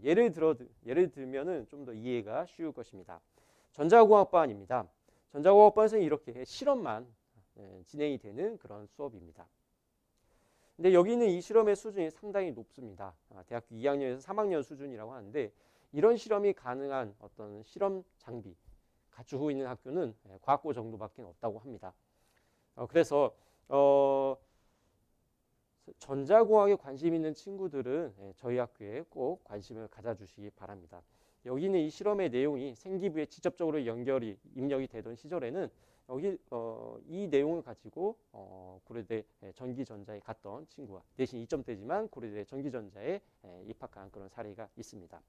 예를 들면은 좀 더 이해가 쉬울 것입니다. 전자공학반입니다. 전자공학반에서는 이렇게 실험만 진행이 되는 그런 수업입니다. 근데 여기는 이 실험의 수준이 상당히 높습니다. 대학교 2학년에서 3학년 수준이라고 하는데, 이런 실험이 가능한 어떤 실험 장비 갖추고 있는 학교는 과학고 정도밖에 없다고 합니다. 그래서 전자공학에 관심 있는 친구들은 저희 학교에 꼭 관심을 가져주시기 바랍니다. 여기는 이 실험의 내용이 생기부에 직접적으로 입력이 되던 시절에는 여기 이 내용을 가지고 고려대 전기전자에 갔던 친구가 대신 2점대지만 고려대 전기전자에 입학한 그런 사례가 있습니다.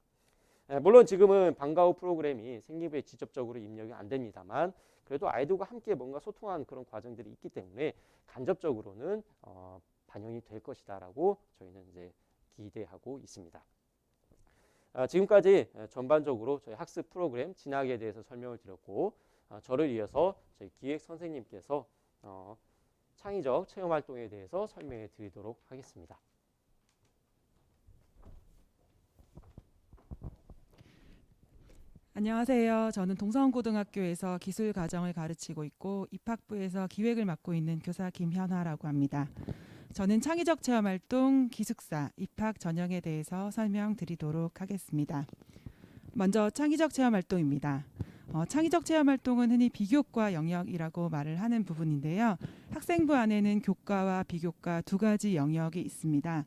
물론 지금은 방과후 프로그램이 생기부에 직접적으로 입력이 안 됩니다만, 그래도 아이들과 함께 뭔가 소통하는 그런 과정들이 있기 때문에 간접적으로는 반영이 될 것이다라고 저희는 이제 기대하고 있습니다. 지금까지 전반적으로 저희 학습 프로그램 진학에 대해서 설명을 드렸고, 저를 이어서 저희 기획 선생님께서 창의적 체험 활동에 대해서 설명해 드리도록 하겠습니다. 안녕하세요. 저는 동성고등학교에서 기술과정을 가르치고 있고 입학부에서 기획을 맡고 있는 교사 김현아라고 합니다. 저는 창의적 체험활동 기숙사 입학 전형에 대해서 설명드리도록 하겠습니다. 먼저 창의적 체험활동입니다. 창의적 체험활동은 흔히 비교과 영역이라고 말을 하는 부분인데요. 학생부 안에는 교과와 비교과 두 가지 영역이 있습니다.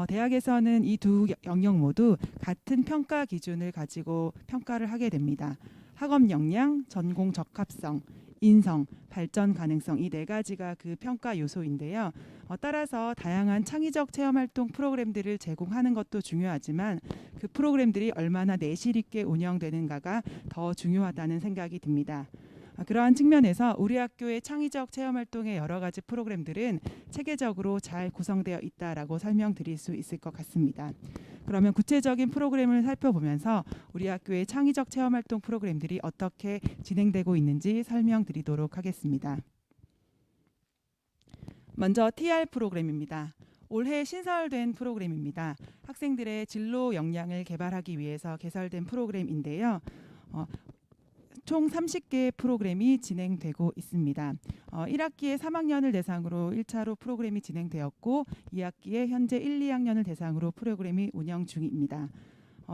대학에서는 이 두 영역 모두 같은 평가 기준을 가지고 평가를 하게 됩니다. 학업 역량, 전공 적합성, 인성, 발전 가능성 이 네 가지가 그 평가 요소인데요. 따라서 다양한 창의적 체험활동 프로그램들을 제공하는 것도 중요하지만 그 프로그램들이 얼마나 내실 있게 운영되는가가 더 중요하다는 생각이 듭니다. 그러한 측면에서 우리 학교의 창의적 체험활동의 여러 가지 프로그램들은 체계적으로 잘 구성되어 있다라고 설명드릴 수 있을 것 같습니다. 그러면 구체적인 프로그램을 살펴보면서 우리 학교의 창의적 체험활동 프로그램들이 어떻게 진행되고 있는지 설명드리도록 하겠습니다. 먼저 TR 프로그램입니다. 올해 신설된 프로그램입니다. 학생들의 진로 역량을 개발하기 위해서 개설된 프로그램인데요. 총 30개의 프로그램이 진행되고 있습니다. 1학기에 3학년을 대상으로 1차로 프로그램이 진행되었고 2학기에 현재 1, 2학년을 대상으로 프로그램이 운영 중입니다.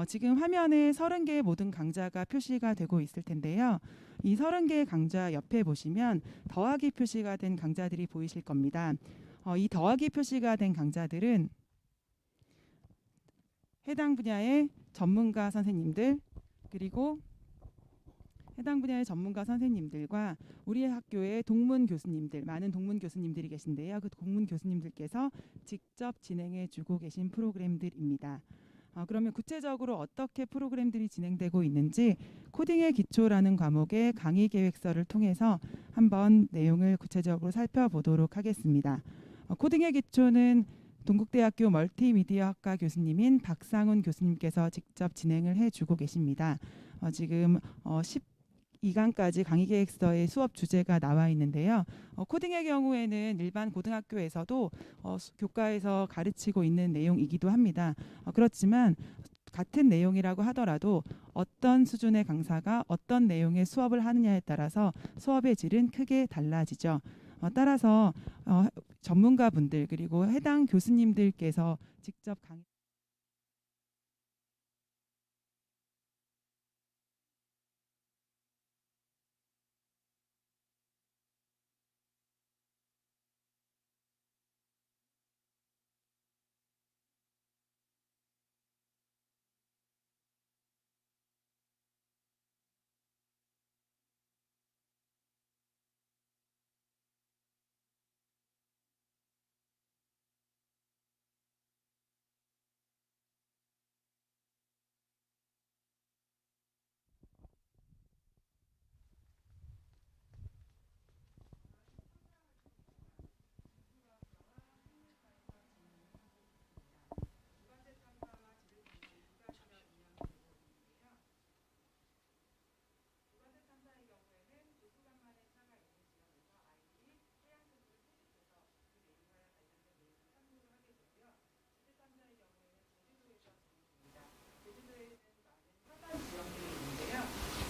지금 화면에 30개의 모든 강좌가 표시가 되고 있을 텐데요. 이 30개의 강좌 옆에 보시면 더하기 표시가 된 강좌들이 보이실 겁니다. 이 더하기 표시가 된 강좌들은 해당 분야의 전문가 선생님들 그리고 해당 분야의 전문가 선생님들과 우리 학교의 동문 교수님들, 많은 동문 교수님들이 계신데요. 그 동문 교수님들께서 직접 진행해 주고 계신 프로그램들입니다. 그러면 구체적으로 어떻게 프로그램들이 진행되고 있는지 코딩의 기초라는 과목의 강의 계획서를 통해서 한번 내용을 구체적으로 살펴보도록 하겠습니다. 코딩의 기초는 동국대학교 멀티미디어학과 교수님인 박상훈 교수님께서 직접 진행을 해주고 계십니다. 지금 12강까지 강의 계획서의 수업 주제가 나와 있는데요. 코딩의 경우에는 일반 고등학교에서도 교과에서 가르치고 있는 내용이기도 합니다. 그렇지만 같은 내용이라고 하더라도 어떤 수준의 강사가 어떤 내용의 수업을 하느냐에 따라서 수업의 질은 크게 달라지죠. 따라서 전문가분들 그리고 해당 교수님들께서 직접 강의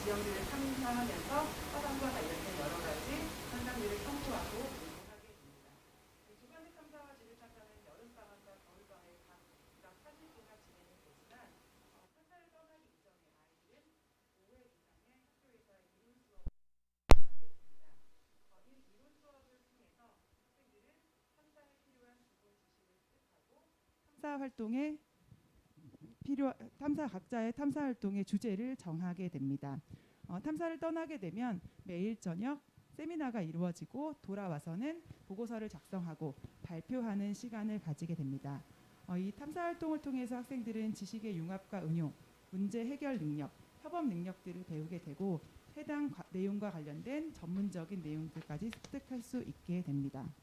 지형들을 탐사하면서 화산과 관련된 여러 가지 현상들을 탐구하고 공부하게 됩니다. 주관의 탐사와 지질 탐사는 여름방학과 겨울방학에 각각 4주 동안 진행이 되지만 탐사를 떠나기 이전에 아이들은 5회 이상의 학교에서의 이론 수업을 하게 됩니다. 이 이론 수업을 통해서 학생들은 탐사에 필요한 기본 지식을 습득하고 탐사 각자의 탐사 활동의 주제를 정하게 됩니다. 탐사를 떠나게 되면 매일 저녁 세미나가 이루어지고 돌아와서는 보고서를 작성하고 발표하는 시간을 가지게 됩니다. 이 탐사 활동을 통해서 학생들은 지식의 융합과 응용, 문제 해결 능력, 협업 능력들을 배우게 되고 해당 내용과 관련된 전문적인 내용들까지 습득할 수 있게 됩니다.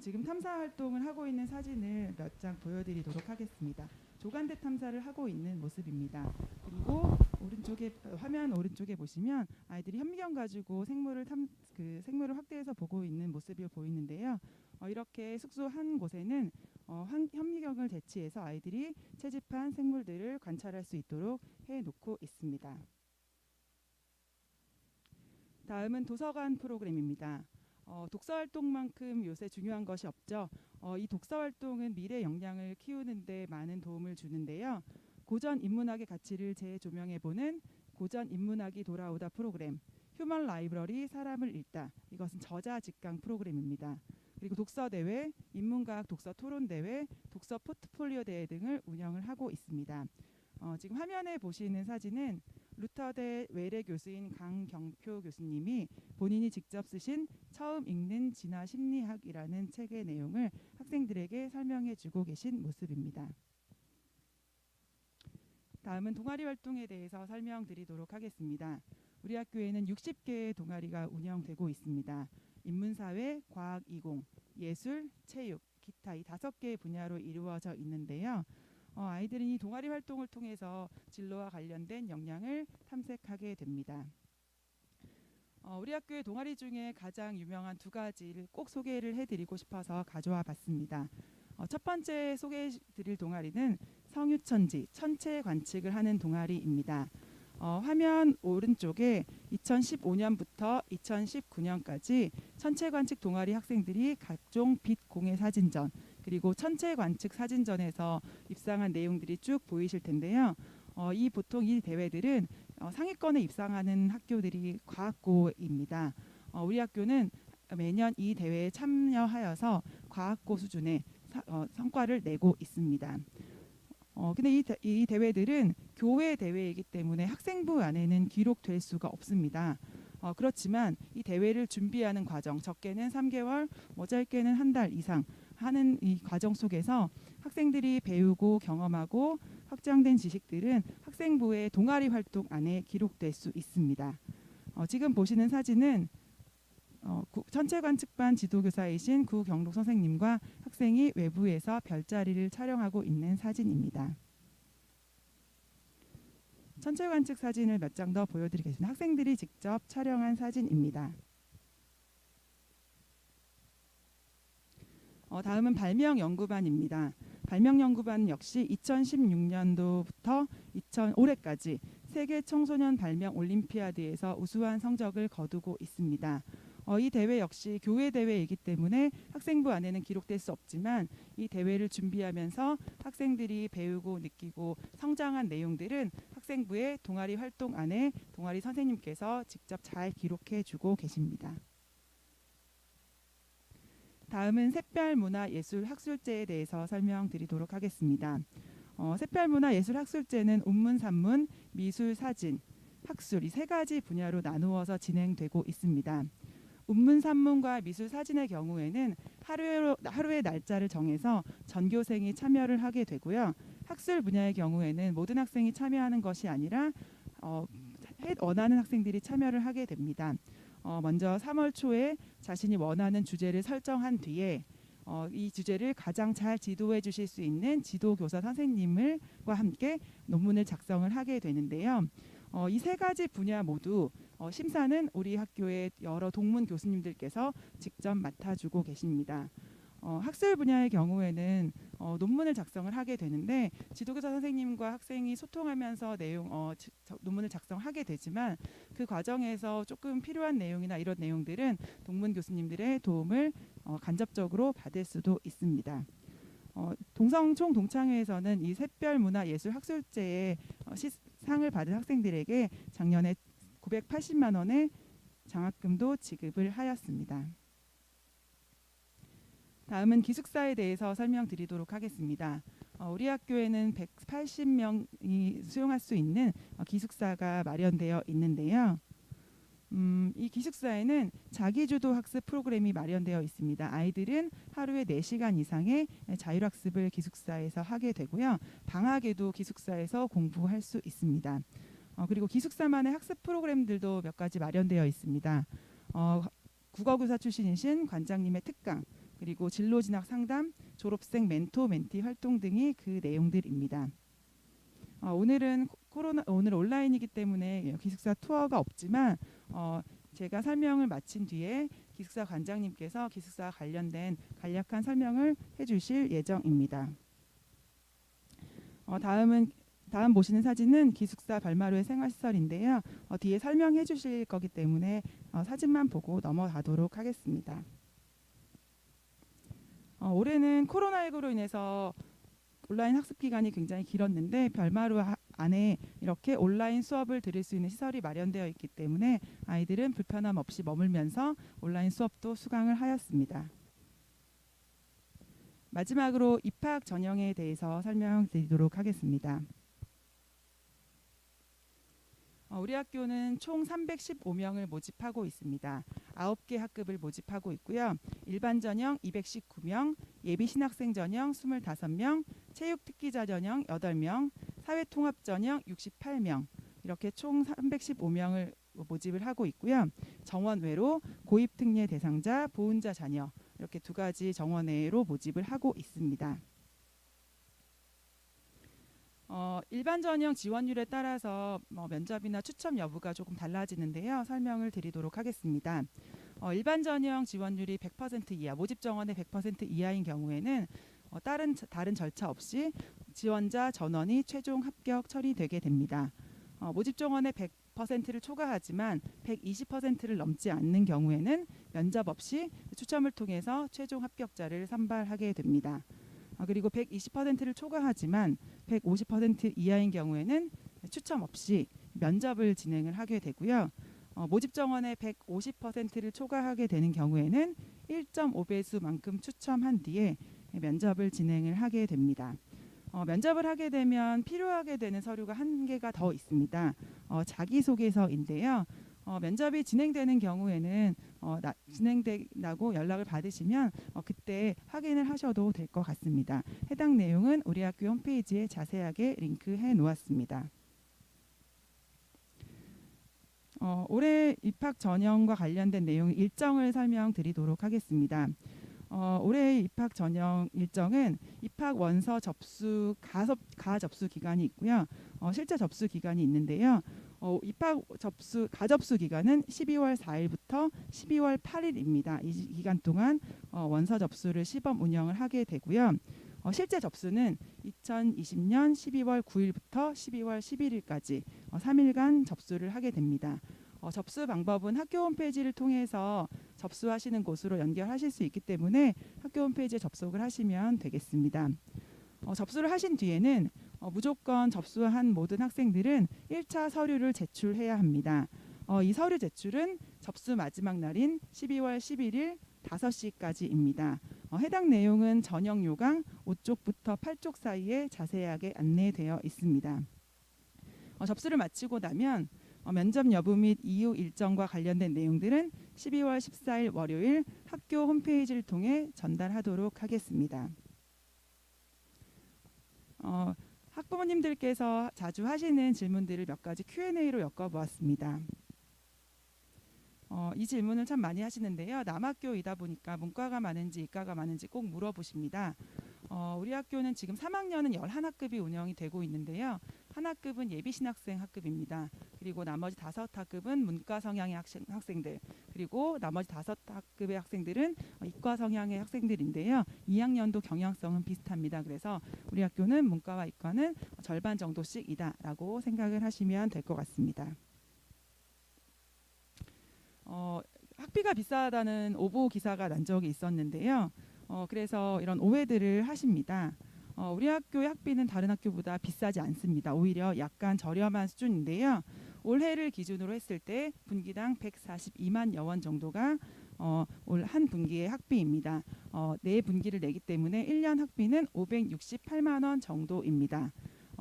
지금 탐사 활동을 하고 있는 사진을 몇 장 보여드리도록 하겠습니다. 조간대 탐사를 하고 있는 모습입니다. 그리고 화면 오른쪽에 보시면 아이들이 현미경 가지고 생물을 확대해서 보고 있는 모습이 보이는데요. 이렇게 숙소 한 곳에는 현미경을 배치해서 아이들이 채집한 생물들을 관찰할 수 있도록 해놓고 있습니다. 다음은 도서관 프로그램입니다. 독서 활동만큼 요새 중요한 것이 없죠. 이 독서 활동은 미래 역량을 키우는데 많은 도움을 주는데요. 고전 인문학의 가치를 재조명해보는 고전 인문학이 돌아오다 프로그램, 휴먼 라이브러리 사람을 읽다, 이것은 저자 직강 프로그램입니다. 그리고 독서 대회, 인문과학 독서 토론 대회, 독서 포트폴리오 대회 등을 운영을 하고 있습니다. 지금 화면에 보시는 사진은 루터대 외래 교수인 강경표 교수님이 본인이 직접 쓰신 처음 읽는 진화 심리학이라는 책의 내용을 학생들에게 설명해 주고 계신 모습입니다. 다음은 동아리 활동에 대해서 설명드리도록 하겠습니다. 우리 학교에는 60개의 동아리가 운영되고 있습니다. 인문사회, 과학이공, 예술, 체육, 기타 이 5개의 분야로 이루어져 있는데요. 아이들은 이 동아리 활동을 통해서 진로와 관련된 역량을 탐색하게 됩니다. 우리 학교의 동아리 중에 가장 유명한 2가지를 꼭 소개를 해드리고 싶어서 가져와 봤습니다. 첫 번째 소개해드릴 동아리는 성유천지, 천체 관측을 하는 동아리입니다. 화면 오른쪽에 2015년부터 2019년까지 천체 관측 동아리 학생들이 각종 빛 공해 사진전 그리고 천체 관측 사진전에서 입상한 내용들이 쭉 보이실 텐데요. 보통 이 대회들은 상위권에 입상하는 학교들이 과학고입니다. 우리 학교는 매년 이 대회에 참여하여서 과학고 수준의 성과를 내고 있습니다. 근데 이 대회들은 교회 대회이기 때문에 학생부 안에는 기록될 수가 없습니다. 그렇지만 이 대회를 준비하는 과정, 적게는 3개월, 짧게는 1달 이상 하는 이 과정 속에서 학생들이 배우고 경험하고 확장된 지식들은 학생부의 동아리 활동 안에 기록될 수 있습니다. 지금 보시는 사진은 천체관측반 지도교사이신 구경록 선생님과 학생이 외부에서 별자리를 촬영하고 있는 사진입니다. 천체관측 사진을 몇 장 더 보여드리겠습니다. 학생들이 직접 촬영한 사진입니다. 다음은 발명연구반입니다. 발명연구반 역시 2016년도부터 올해까지 세계 청소년 발명 올림피아드에서 우수한 성적을 거두고 있습니다. 이 대회 역시 교회 대회이기 때문에 학생부 안에는 기록될 수 없지만 이 대회를 준비하면서 학생들이 배우고 느끼고 성장한 내용들은 학생부의 동아리 활동 안에 동아리 선생님께서 직접 잘 기록해 주고 계십니다. 다음은 샛별문화예술학술제에 대해서 설명드리도록 하겠습니다. 샛별문화예술학술제는 운문, 산문, 미술, 사진, 학술 이 3가지 분야로 나누어서 진행되고 있습니다. 운문, 산문과 미술, 사진의 경우에는 하루의 날짜를 정해서 전교생이 참여를 하게 되고요. 학술 분야의 경우에는 모든 학생이 참여하는 것이 아니라 원하는 학생들이 참여를 하게 됩니다. 먼저 3월 초에 자신이 원하는 주제를 설정한 뒤에 이 주제를 가장 잘 지도해 주실 수 있는 지도교사 선생님과 함께 논문을 작성을 하게 되는데요. 이 3가지 분야 모두 심사는 우리 학교의 여러 동문 교수님들께서 직접 맡아주고 계십니다. 학술 분야의 경우에는 논문을 작성을 하게 되는데 지도교사 선생님과 학생이 소통하면서 논문을 작성하게 되지만 그 과정에서 조금 필요한 내용이나 이런 내용들은 동문 교수님들의 도움을 간접적으로 받을 수도 있습니다. 동성총 동창회에서는 이 샛별문화예술학술제에 상을 받은 학생들에게 작년에 980만 원의 장학금도 지급을 하였습니다. 다음은 기숙사에 대해서 설명드리도록 하겠습니다. 우리 학교에는 180명이 수용할 수 있는 기숙사가 마련되어 있는데요. 이 기숙사에는 자기주도 학습 프로그램이 마련되어 있습니다. 아이들은 하루에 4시간 이상의 자율학습을 기숙사에서 하게 되고요. 방학에도 기숙사에서 공부할 수 있습니다. 그리고 기숙사만의 학습 프로그램들도 몇 가지 마련되어 있습니다. 국어교사 출신이신 관장님의 특강, 그리고 진로진학 상담, 졸업생 멘토 멘티 활동 등이 그 내용들입니다. 오늘 온라인이기 때문에 기숙사 투어가 없지만 제가 설명을 마친 뒤에 기숙사 관장님께서 기숙사 관련된 간략한 설명을 해주실 예정입니다. 다음 보시는 사진은 기숙사 별마루의 생활시설인데요. 뒤에 설명해 주실 거기 때문에 사진만 보고 넘어가도록 하겠습니다. 올해는 코로나19로 인해서 온라인 학습 기간이 굉장히 길었는데 별마루 안에 이렇게 온라인 수업을 들을 수 있는 시설이 마련되어 있기 때문에 아이들은 불편함 없이 머물면서 온라인 수업도 수강을 하였습니다. 마지막으로 입학 전형에 대해서 설명드리도록 하겠습니다. 우리 학교는 총 315명을 모집하고 있습니다. 9개 학급을 모집하고 있고요. 일반 전형 219명, 예비 신학생 전형 25명, 체육 특기자 전형 8명, 사회통합 전형 68명, 이렇게 총 315명을 모집을 하고 있고요. 정원 외로 고입 특례 대상자, 보훈자 자녀, 이렇게 두 가지 정원외로 모집을 하고 있습니다. 일반 전형 지원율에 따라서 면접이나 추첨 여부가 조금 달라지는데요. 설명을 드리도록 하겠습니다. 일반 전형 지원율이 100% 이하, 모집 정원의 100% 이하인 경우에는 다른 절차 없이 지원자 전원이 최종 합격 처리되게 됩니다. 모집 정원의 100%를 초과하지만 120%를 넘지 않는 경우에는 면접 없이 추첨을 통해서 최종 합격자를 선발하게 됩니다. 그리고 120%를 초과하지만 150% 이하인 경우에는 추첨 없이 면접을 진행을 하게 되고요. 모집 정원의 150%를 초과하게 되는 경우에는 1.5배수만큼 추첨한 뒤에 면접을 진행을 하게 됩니다. 면접을 하게 되면 필요하게 되는 서류가 한 개가 더 있습니다. 자기소개서인데요. 면접이 진행되는 경우에는 진행된다고 연락을 받으시면 그때 확인을 하셔도 될 것 같습니다. 해당 내용은 우리 학교 홈페이지에 자세하게 링크해 놓았습니다. 올해 입학 전형과 관련된 내용 일정을 설명드리도록 하겠습니다. 올해 입학 전형 일정은 입학 원서 접수 가접수 기간이 있고요. 실제 접수 기간이 있는데요. 입학 가접수 기간은 12월 4일부터 12월 8일입니다. 이 기간 동안 원서 접수를 시범 운영을 하게 되고요. 실제 접수는 2020년 12월 9일부터 12월 11일까지 3일간 접수를 하게 됩니다. 접수 방법은 학교 홈페이지를 통해서 접수하시는 곳으로 연결하실 수 있기 때문에 학교 홈페이지에 접속을 하시면 되겠습니다. 접수를 하신 뒤에는 무조건 접수한 모든 학생들은 1차 서류를 제출해야 합니다. 이 서류 제출은 접수 마지막 날인 12월 11일 5시까지입니다. 해당 내용은 전형 요강 5쪽부터 8쪽 사이에 자세하게 안내되어 있습니다. 접수를 마치고 나면 면접 여부 및 이후 일정과 관련된 내용들은 12월 14일 월요일 학교 홈페이지를 통해 전달하도록 하겠습니다. 학부모님들께서 자주 하시는 질문들을 몇 가지 Q&A로 엮어보았습니다. 이 질문을 참 많이 하시는데요. 남학교이다 보니까 문과가 많은지 이과가 많은지 꼭 물어보십니다. 우리 학교는 지금 3학년은 11학급이 운영이 되고 있는데요. 한 학급은 예비신학생 학급입니다. 그리고 나머지 5학급은 문과 성향의 학생들, 그리고 나머지 5학급의 학생들은 이과 성향의 학생들인데요. 2학년도 경향성은 비슷합니다. 그래서 우리 학교는 문과와 이과는 절반 정도씩이다라고 생각을 하시면 될 것 같습니다. 학비가 비싸다는 오보 기사가 난 적이 있었는데요. 그래서 이런 오해들을 하십니다. 우리 학교의 학비는 다른 학교보다 비싸지 않습니다. 오히려 약간 저렴한 수준인데요. 올해를 기준으로 했을 때 분기당 142만여 원 정도가 올 한 분기의 학비입니다. 네 분기를 내기 때문에 1년 학비는 568만 원 정도입니다.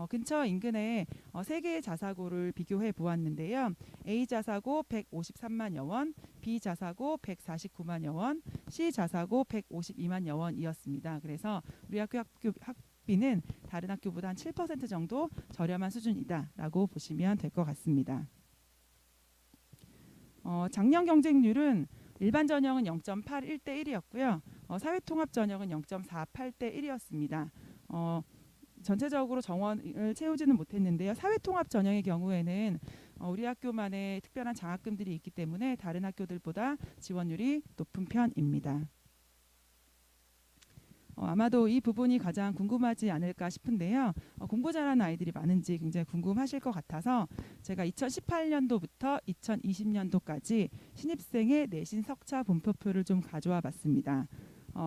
근처 인근에 세 개의 자사고를 비교해 보았는데요. A 자사고 153만여 원, B 자사고 149만여 원, C 자사고 152만여 원이었습니다. 그래서 우리 학교 학비는 다른 학교보다 한 7% 정도 저렴한 수준이다라고 보시면 될 것 같습니다. 작년 경쟁률은 일반 전형은 0.81대 1이었고요. 사회통합 전형은 0.48대 1이었습니다. 전체적으로 정원을 채우지는 못했는데요. 사회통합 전형의 경우에는 우리 학교만의 특별한 장학금들이 있기 때문에 다른 학교들보다 지원율이 높은 편입니다. 아마도 이 부분이 가장 궁금하지 않을까 싶은데요. 공부 잘하는 아이들이 많은지 굉장히 궁금하실 것 같아서 제가 2018년도부터 2020년도까지 신입생의 내신 석차 분포표를 좀 가져와 봤습니다.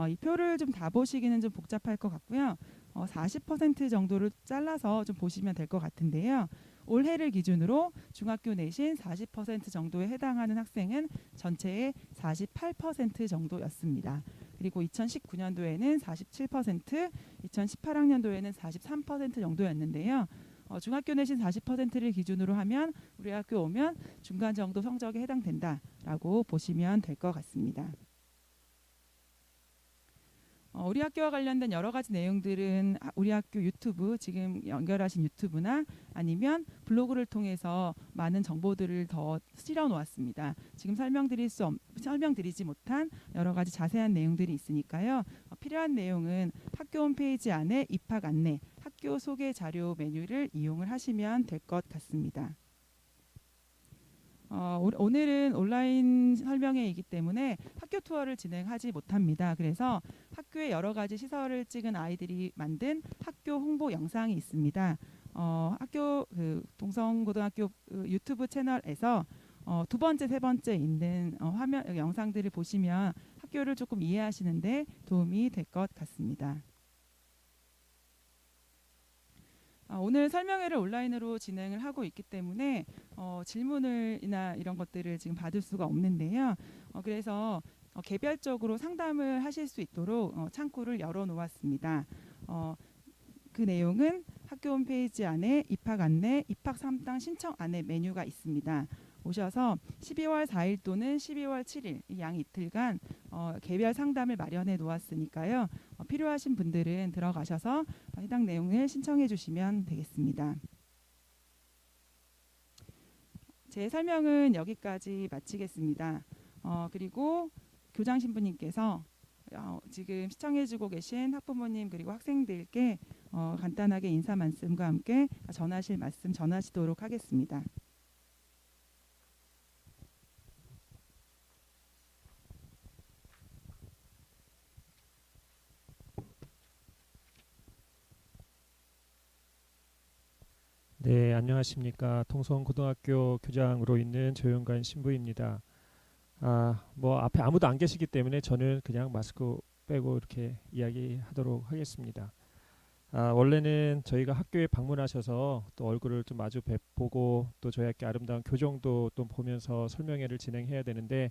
이 표를 좀 다 보시기는 좀 복잡할 것 같고요. 40% 정도를 잘라서 좀 보시면 될 것 같은데요. 올해를 기준으로 중학교 내신 40% 정도에 해당하는 학생은 전체의 48% 정도였습니다. 그리고 2019년도에는 47%, 2018학년도에는 43% 정도였는데요. 중학교 내신 40%를 기준으로 하면 우리 학교 오면 중간 정도 성적에 해당된다라고 보시면 될 것 같습니다. 우리 학교와 관련된 여러 가지 내용들은 우리 학교 유튜브, 지금 연결하신 유튜브나 아니면 블로그를 통해서 많은 정보들을 더 실어 놓았습니다. 지금 설명드리지 못한 여러 가지 자세한 내용들이 있으니까요. 필요한 내용은 학교 홈페이지 안에 입학 안내, 학교 소개 자료 메뉴를 이용을 하시면 될 것 같습니다. 오늘은 온라인 설명회이기 때문에 학교 투어를 진행하지 못합니다. 그래서 학교에 여러 가지 시설을 찍은 아이들이 만든 학교 홍보 영상이 있습니다. 학교 동성고등학교 유튜브 채널에서 두 번째, 세 번째 있는 화면 영상들을 보시면 학교를 조금 이해하시는데 도움이 될 것 같습니다. 오늘 설명회를 온라인으로 진행을 하고 있기 때문에 질문이나 이런 것들을 지금 받을 수가 없는데요. 그래서 개별적으로 상담을 하실 수 있도록 창구를 열어 놓았습니다. 그 내용은 학교 홈페이지 안에 입학 안내, 입학 상담 신청 안내 메뉴가 있습니다. 오셔서 12월 4일 또는 12월 7일 이 양 이틀간 개별 상담을 마련해 놓았으니까요. 필요하신 분들은 들어가셔서 해당 내용을 신청해 주시면 되겠습니다. 제 설명은 여기까지 마치겠습니다. 그리고 교장 신부님께서 지금 시청해 주고 계신 학부모님 그리고 학생들께 간단하게 인사 말씀과 함께 전하실 말씀 전하시도록 하겠습니다. 네, 안녕하십니까. 동성고등학교 교장으로 있는 조영관 신부입니다. 뭐 앞에 아무도 안 계시기 때문에 저는 그냥 마스크 빼고 이렇게 이야기하도록 하겠습니다. 원래는 저희가 학교에 방문하셔서 또 얼굴을 좀 마주 뵙고 또 저희 학교 아름다운 교정도 또 보면서 설명회를 진행해야 되는데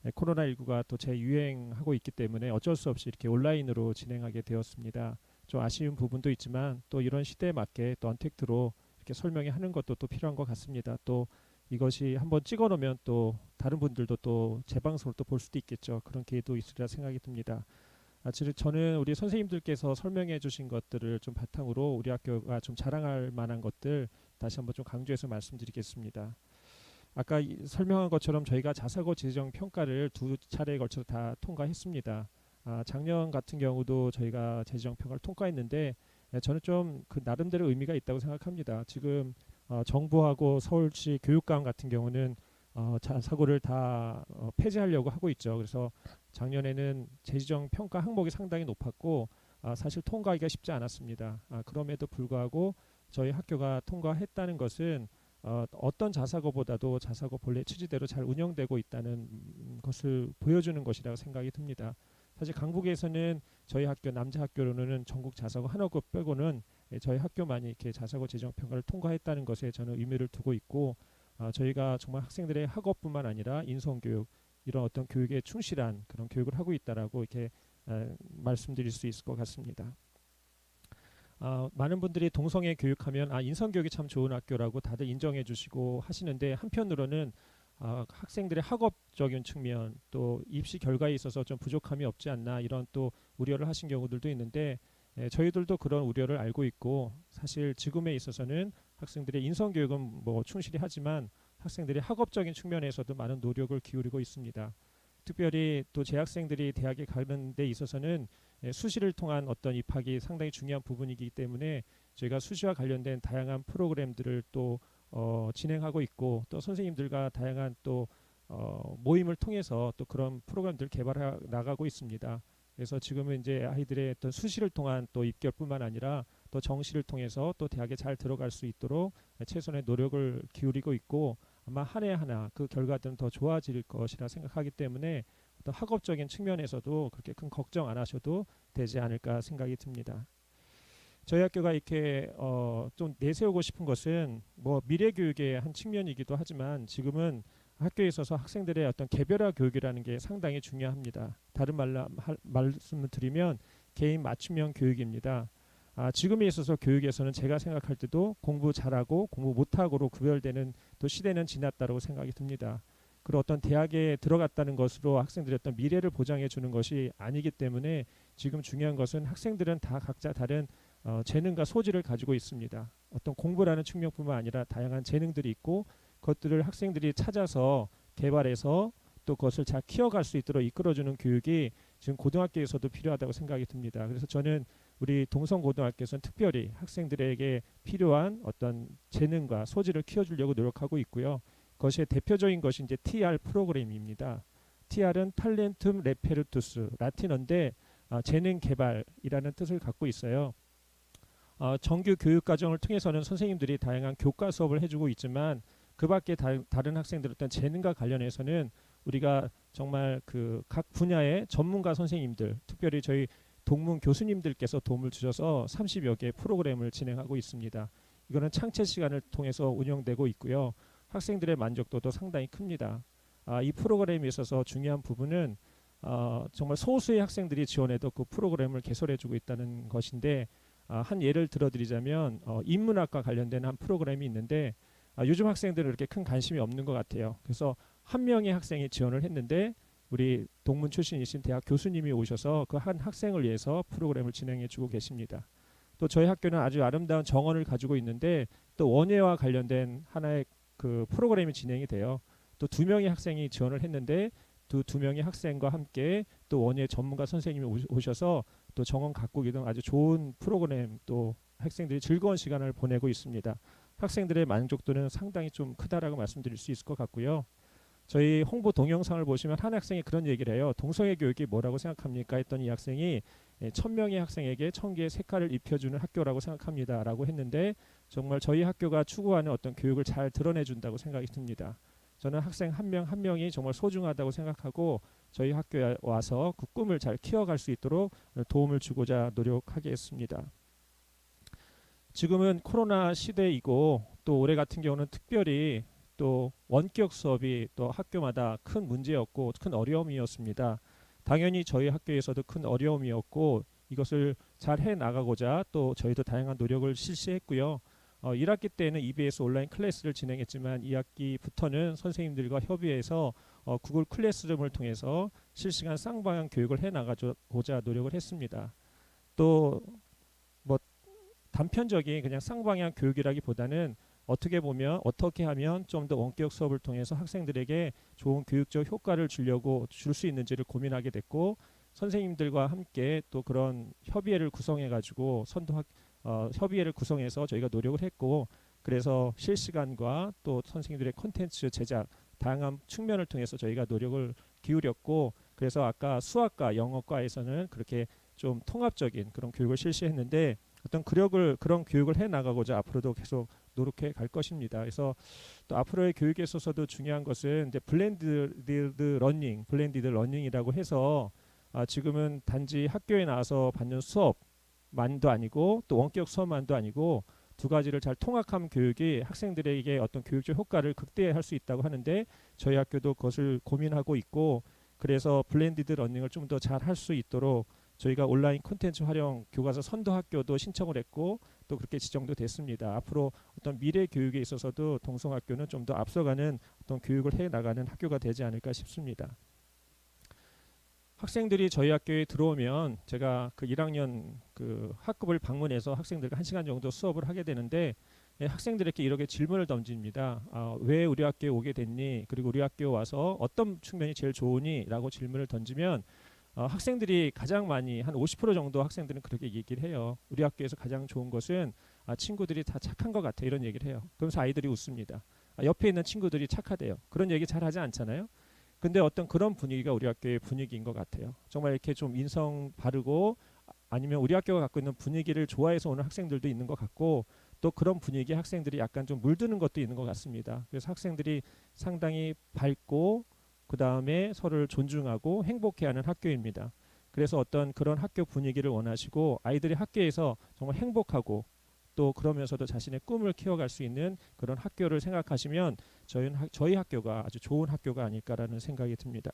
코로나19가 또 재유행하고 있기 때문에 어쩔 수 없이 이렇게 온라인으로 진행하게 되었습니다. 좀 아쉬운 부분도 있지만 또 이런 시대에 맞게 또 언택트로 이렇게 설명회 하는 것도 또 필요한 것 같습니다. 또 이것이 한번 찍어 놓으면 또 다른 분들도 또 재방송을 또 볼 수도 있겠죠. 그런 기회도 있으리라 생각이 듭니다. 저는 우리 선생님들께서 설명해 주신 것들을 좀 바탕으로 우리 학교가 좀 자랑할 만한 것들 다시 한번 좀 강조해서 말씀드리겠습니다. 아까 설명한 것처럼 저희가 자사고 재정 평가를 두 차례에 걸쳐 다 통과했습니다. 작년 같은 경우도 저희가 재정 평가를 통과했는데 저는 좀 그 나름대로 의미가 있다고 생각합니다. 지금 정부하고 서울시 교육감 같은 경우는 자사고를 다 폐지하려고 하고 있죠. 그래서 작년에는 재지정 평가 항목이 상당히 높았고 사실 통과하기가 쉽지 않았습니다. 그럼에도 불구하고 저희 학교가 통과했다는 것은 어떤 자사고보다도 자사고 본래 취지대로 잘 운영되고 있다는 것을 보여주는 것이라고 생각이 듭니다. 사실 강북에서는 저희 학교 남자 학교로는 전국 자사고 하나고 빼고는 저희 학교만이 이렇게 자사고 재정 평가를 통과했다는 것에 저는 의미를 두고 있고 저희가 정말 학생들의 학업뿐만 아니라 인성교육 이런 어떤 교육에 충실한 그런 교육을 하고 있다라고 이렇게 말씀드릴 수 있을 것 같습니다. 많은 분들이 동성애 교육하면 인성교육이 참 좋은 학교라고 다들 인정해 주시고 하시는데 한편으로는 학생들의 학업적인 측면 또 입시 결과에 있어서 좀 부족함이 없지 않나 이런 또 우려를 하신 경우들도 있는데 저희들도 그런 우려를 알고 있고 사실 지금에 있어서는 학생들의 인성교육은 뭐 충실히 하지만 학생들의 학업적인 측면에서도 많은 노력을 기울이고 있습니다. 특별히 또 재학생들이 대학에 가는 데 있어서는 수시를 통한 어떤 입학이 상당히 중요한 부분이기 때문에 저희가 수시와 관련된 다양한 프로그램들을 또 진행하고 있고 또 선생님들과 다양한 또 모임을 통해서 또 그런 프로그램들을 개발해 나가고 있습니다. 그래서 지금은 이제 아이들의 어떤 수시를 통한 또 입결뿐만 아니라 또 정시를 통해서 또 대학에 잘 들어갈 수 있도록 최선의 노력을 기울이고 있고 아마 한 해 하나 그 결과들은 더 좋아질 것이라 생각하기 때문에 어떤 학업적인 측면에서도 그렇게 큰 걱정 안 하셔도 되지 않을까 생각이 듭니다. 저희 학교가 이렇게 좀 내세우고 싶은 것은 뭐 미래 교육의 한 측면이기도 하지만 지금은 학교에 있어서 학생들의 어떤 개별화 교육이라는 게 상당히 중요합니다. 다른 말씀을 드리면 개인 맞춤형 교육입니다. 지금에 있어서 교육에서는 제가 생각할 때도 공부 잘하고 공부 못하고로 구별되는 또 시대는 지났다고 생각이 듭니다. 그런 어떤 대학에 들어갔다는 것으로 학생들의 어떤 미래를 보장해 주는 것이 아니기 때문에 지금 중요한 것은 학생들은 다 각자 다른 재능과 소질을 가지고 있습니다. 어떤 공부라는 측면뿐만 아니라 다양한 재능들이 있고 그것들을 학생들이 찾아서 개발해서 또 그것을 잘 키워갈 수 있도록 이끌어주는 교육이 지금 고등학교에서도 필요하다고 생각이 듭니다. 그래서 저는 우리 동성고등학교에서는 특별히 학생들에게 필요한 어떤 재능과 소질을 키워주려고 노력하고 있고요. 그것의 대표적인 것이 이제 TR 프로그램입니다. TR은 탤런툼 레페르투스, 라틴어인데 재능 개발이라는 뜻을 갖고 있어요. 정규 교육 과정을 통해서는 선생님들이 다양한 교과 수업을 해주고 있지만 그 밖에 다른 학생들 어떤 재능과 관련해서는 우리가 정말 그 각 분야의 전문가 선생님들, 특별히 저희 동문 교수님들께서 도움을 주셔서 30여 개의 프로그램을 진행하고 있습니다. 이거는 창체 시간을 통해서 운영되고 있고요. 학생들의 만족도도 상당히 큽니다. 이 프로그램에 있어서 중요한 부분은 정말 소수의 학생들이 지원해도 그 프로그램을 개설해주고 있다는 것인데 한 예를 들어드리자면 인문학과 관련된 한 프로그램이 있는데 요즘 학생들은 이렇게 큰 관심이 없는 것 같아요. 그래서 한 명의 학생이 지원을 했는데 우리 동문 출신이신 대학 교수님이 오셔서 그 한 학생을 위해서 프로그램을 진행해주고 계십니다. 또 저희 학교는 아주 아름다운 정원을 가지고 있는데 또 원예와 관련된 하나의 그 프로그램이 진행이 돼요. 또 2명의 학생이 지원을 했는데 두 명의 학생과 함께 또 원예 전문가 선생님이 오셔서 또 정원 가꾸기 등 아주 좋은 프로그램 또 학생들이 즐거운 시간을 보내고 있습니다. 학생들의 만족도는 상당히 좀 크다라고 말씀드릴 수 있을 것 같고요. 저희 홍보 동영상을 보시면 한 학생이 그런 얘기를 해요. 동성애 교육이 뭐라고 생각합니까? 했더니 이 학생이 1000명의 학생에게 1000개의 색깔을 입혀주는 학교라고 생각합니다 라고 했는데 정말 저희 학교가 추구하는 어떤 교육을 잘 드러내준다고 생각이 듭니다. 저는 학생 한 명 한 명이 정말 소중하다고 생각하고 저희 학교에 와서 그 꿈을 잘 키워갈 수 있도록 도움을 주고자 노력하겠습니다. 지금은 코로나 시대이고 또 올해 같은 경우는 특별히 또 원격 수업이 또 학교마다 큰 문제였고 큰 어려움이었습니다. 당연히 저희 학교에서도 큰 어려움이었고 이것을 잘 해나가고자 또 저희도 다양한 노력을 실시했고요. 1학기 때는 EBS 온라인 클래스를 진행했지만 2학기부터는 선생님들과 협의해서 구글 클래스룸을 통해서 실시간 쌍방향 교육을 해나가고자 노력을 했습니다. 또 뭐 단편적인 그냥 쌍방향 교육이라기보다는 어떻게 보면 어떻게 하면 좀 더 원격 수업을 통해서 학생들에게 좋은 교육적 효과를 주려고 줄 수 있는지를 고민하게 됐고 선생님들과 함께 또 그런 협의회를 구성해 가지고 협의회를 구성해서 저희가 노력을 했고 그래서 실시간과 또 선생님들의 콘텐츠 제작 다양한 측면을 통해서 저희가 노력을 기울였고 그래서 아까 수학과 영어과에서는 그렇게 좀 통합적인 그런 교육을 실시했는데 어떤 그런 교육을 해 나가고자 앞으로도 계속 노력해 갈 것입니다. 그래서 또 앞으로의 교육에 있어서도 중요한 것은 이제 블렌디드 러닝이라고 해서 지금은 단지 학교에 나와서 받는 수업만도 아니고 또 원격 수업만도 아니고 두 가지를 잘 통합한 교육이 학생들에게 어떤 교육적 효과를 극대화할 수 있다고 하는데 저희 학교도 그것을 고민하고 있고 그래서 블렌디드 러닝을 좀 더 잘 할 수 있도록 저희가 온라인 콘텐츠 활용 교과서 선도 학교도 신청을 했고 또 그렇게 지정도 됐습니다. 앞으로 어떤 미래 교육에 있어서도 동성학교는 좀 더 앞서가는 어떤 교육을 해 나가는 학교가 되지 않을까 싶습니다. 학생들이 저희 학교에 들어오면 제가 그 1학년 그 학급을 방문해서 학생들과 1시간 정도 수업을 하게 되는데 학생들에게 이렇게 질문을 던집니다. 왜 우리 학교에 오게 됐니? 그리고 우리 학교에 와서 어떤 측면이 제일 좋으니? 라고 질문을 던지면 학생들이 가장 많이 한 50% 정도 학생들은 그렇게 얘기를 해요. 우리 학교에서 가장 좋은 것은 친구들이 다 착한 것 같아 이런 얘기를 해요. 그러면서 아이들이 웃습니다. 옆에 있는 친구들이 착하대요. 그런 얘기 잘 하지 않잖아요. 근데 어떤 그런 분위기가 우리 학교의 분위기인 것 같아요. 정말 이렇게 좀 인성 바르고 아니면 우리 학교가 갖고 있는 분위기를 좋아해서 오는 학생들도 있는 것 같고 또 그런 분위기에 학생들이 약간 좀 물드는 것도 있는 것 같습니다. 그래서 학생들이 상당히 밝고 그 다음에 서로를 존중하고 행복해하는 학교입니다. 그래서 어떤 그런 학교 분위기를 원하시고 아이들이 학교에서 정말 행복하고 또 그러면서도 자신의 꿈을 키워갈 수 있는 그런 학교를 생각하시면 저희 학교가 아주 좋은 학교가 아닐까라는 생각이 듭니다.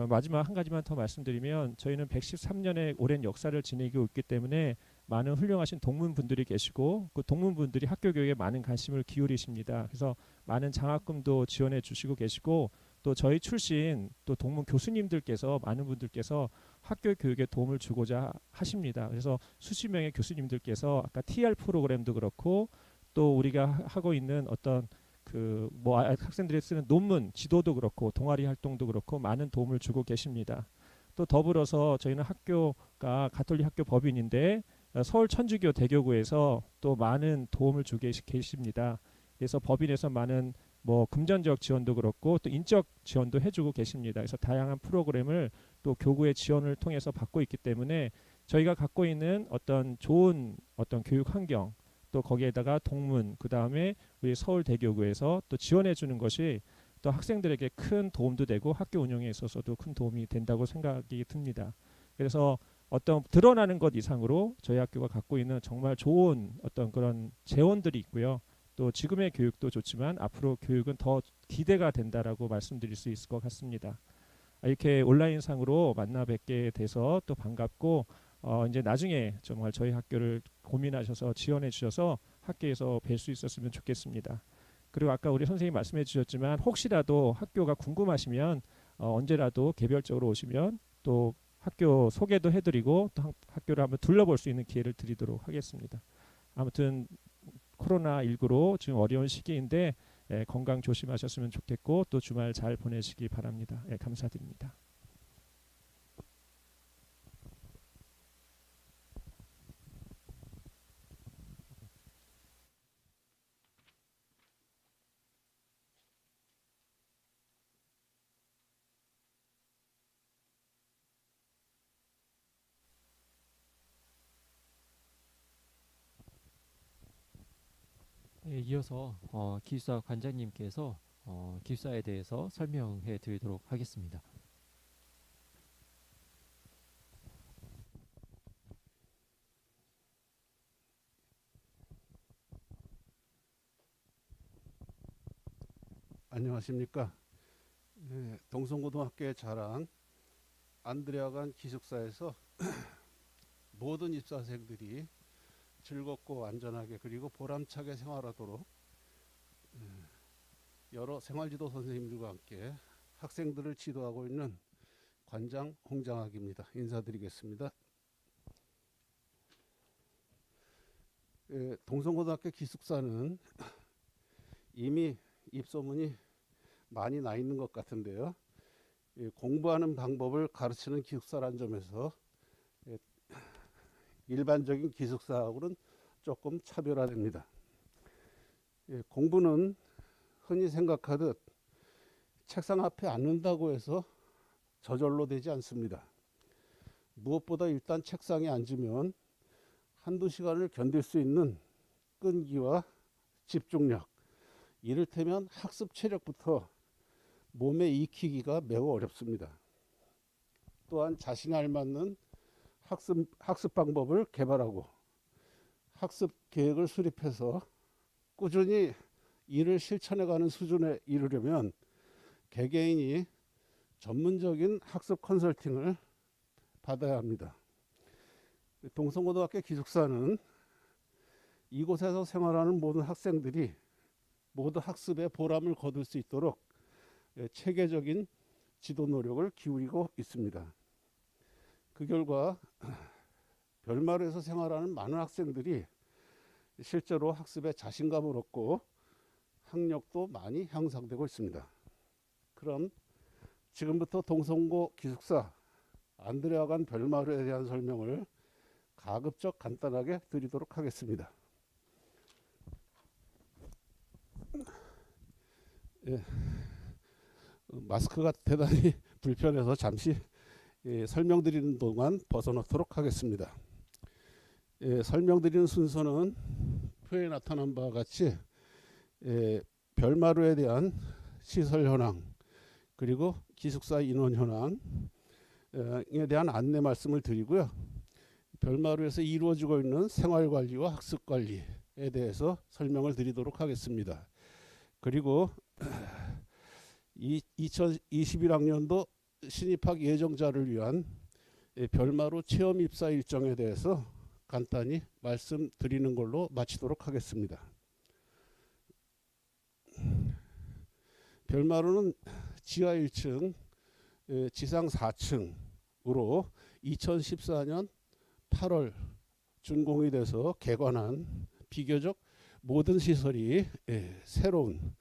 마지막 한 가지만 더 말씀드리면 저희는 113년의 오랜 역사를 지니고 있기 때문에 많은 훌륭하신 동문분들이 계시고 그 동문분들이 학교 교육에 많은 관심을 기울이십니다. 그래서 많은 장학금도 지원해 주시고 계시고 또 저희 출신 또 동문 교수님들께서 많은 분들께서 학교 교육에 도움을 주고자 하십니다. 그래서 수십 명의 교수님들께서 아까 TR 프로그램도 그렇고 또 우리가 하고 있는 어떤 그 뭐 학생들이 쓰는 논문 지도도 그렇고 동아리 활동도 그렇고 많은 도움을 주고 계십니다. 또 더불어서 저희는 학교가 가톨릭 학교 법인인데 서울 천주교 대교구에서 또 많은 도움을 주고 계십니다. 그래서 법인에서 많은 뭐 금전적 지원도 그렇고 또 인적 지원도 해주고 계십니다. 그래서 다양한 프로그램을 또 교구의 지원을 통해서 받고 있기 때문에 저희가 갖고 있는 어떤 좋은 어떤 교육 환경 또 거기에다가 동문 그 다음에 우리 서울대교구에서 또 지원해 주는 것이 또 학생들에게 큰 도움도 되고 학교 운영에 있어서도 큰 도움이 된다고 생각이 듭니다. 그래서 어떤 드러나는 것 이상으로 저희 학교가 갖고 있는 정말 좋은 어떤 그런 재원들이 있고요. 또 지금의 교육도 좋지만 앞으로 교육은 더 기대가 된다라고 말씀드릴 수 있을 것 같습니다. 이렇게 온라인상으로 만나 뵙게 돼서 또 반갑고 이제 나중에 정말 저희 학교를 고민하셔서 지원해 주셔서 학교에서 뵐 수 있었으면 좋겠습니다. 그리고 아까 우리 선생님 말씀해 주셨지만 혹시라도 학교가 궁금하시면 언제라도 개별적으로 오시면 또 학교 소개도 해드리고 또 학교를 한번 둘러볼 수 있는 기회를 드리도록 하겠습니다. 아무튼 코로나19로 지금 어려운 시기인데 건강 조심하셨으면 좋겠고 또 주말 잘 보내시기 바랍니다. 감사드립니다. 예, 이어서 기숙사 관장님께서 기숙사에 대해서 설명해 드리도록 하겠습니다. 안녕하십니까. 동성고등학교의 자랑 안드레아간 기숙사에서 모든 입사생들이 즐겁고 안전하게 그리고 보람차게 생활하도록 여러 생활지도 선생님들과 함께 학생들을 지도하고 있는 관장 홍장학입니다. 인사드리겠습니다. 동성고등학교 기숙사는 이미 입소문이 많이 나 있는 것 같은데요. 공부하는 방법을 가르치는 기숙사라는 점에서 일반적인 기숙사하고는 조금 차별화됩니다. 공부는 흔히 생각하듯 책상 앞에 앉는다고 해서 저절로 되지 않습니다. 무엇보다 일단 책상에 앉으면 한두 시간을 견딜 수 있는 끈기와 집중력, 이를테면 학습 체력부터 몸에 익히기가 매우 어렵습니다. 또한 자신에 알맞는 학습 방법을 개발하고 학습 계획을 수립해서 꾸준히 이를 실천해가는 수준에 이르려면 개개인이 전문적인 학습 컨설팅을 받아야 합니다. 동성고등학교 기숙사는 이곳에서 생활하는 모든 학생들이 모두 학습에 보람을 거둘 수 있도록 체계적인 지도 노력을 기울이고 있습니다. 그 결과 별마루에서 생활하는 많은 학생들이 실제로 학습에 자신감을 얻고 학력도 많이 향상되고 있습니다. 그럼 지금부터 동성고 기숙사 안드레아간 별마루에 대한 설명을 가급적 간단하게 드리도록 하겠습니다. 마스크가 대단히 불편해서 잠시 설명드리는 동안 벗어놓도록 하겠습니다. 설명드리는 순서는 표에 나타난 바와 같이 별마루에 대한 시설 현황 그리고 기숙사 인원 현황에 대한 안내 말씀을 드리고요. 별마루에서 이루어지고 있는 생활관리와 학습관리에 대해서 설명을 드리도록 하겠습니다. 그리고 2021학년도 신입학 예정자를 위한 별마루 체험 입사 일정에 대해서 간단히 말씀드리는 걸로 마치도록 하겠습니다. 별마루는 지하 1층, 지상 4층으로 2014년 8월 준공이 돼서 개관한 비교적 모든 시설이 새로운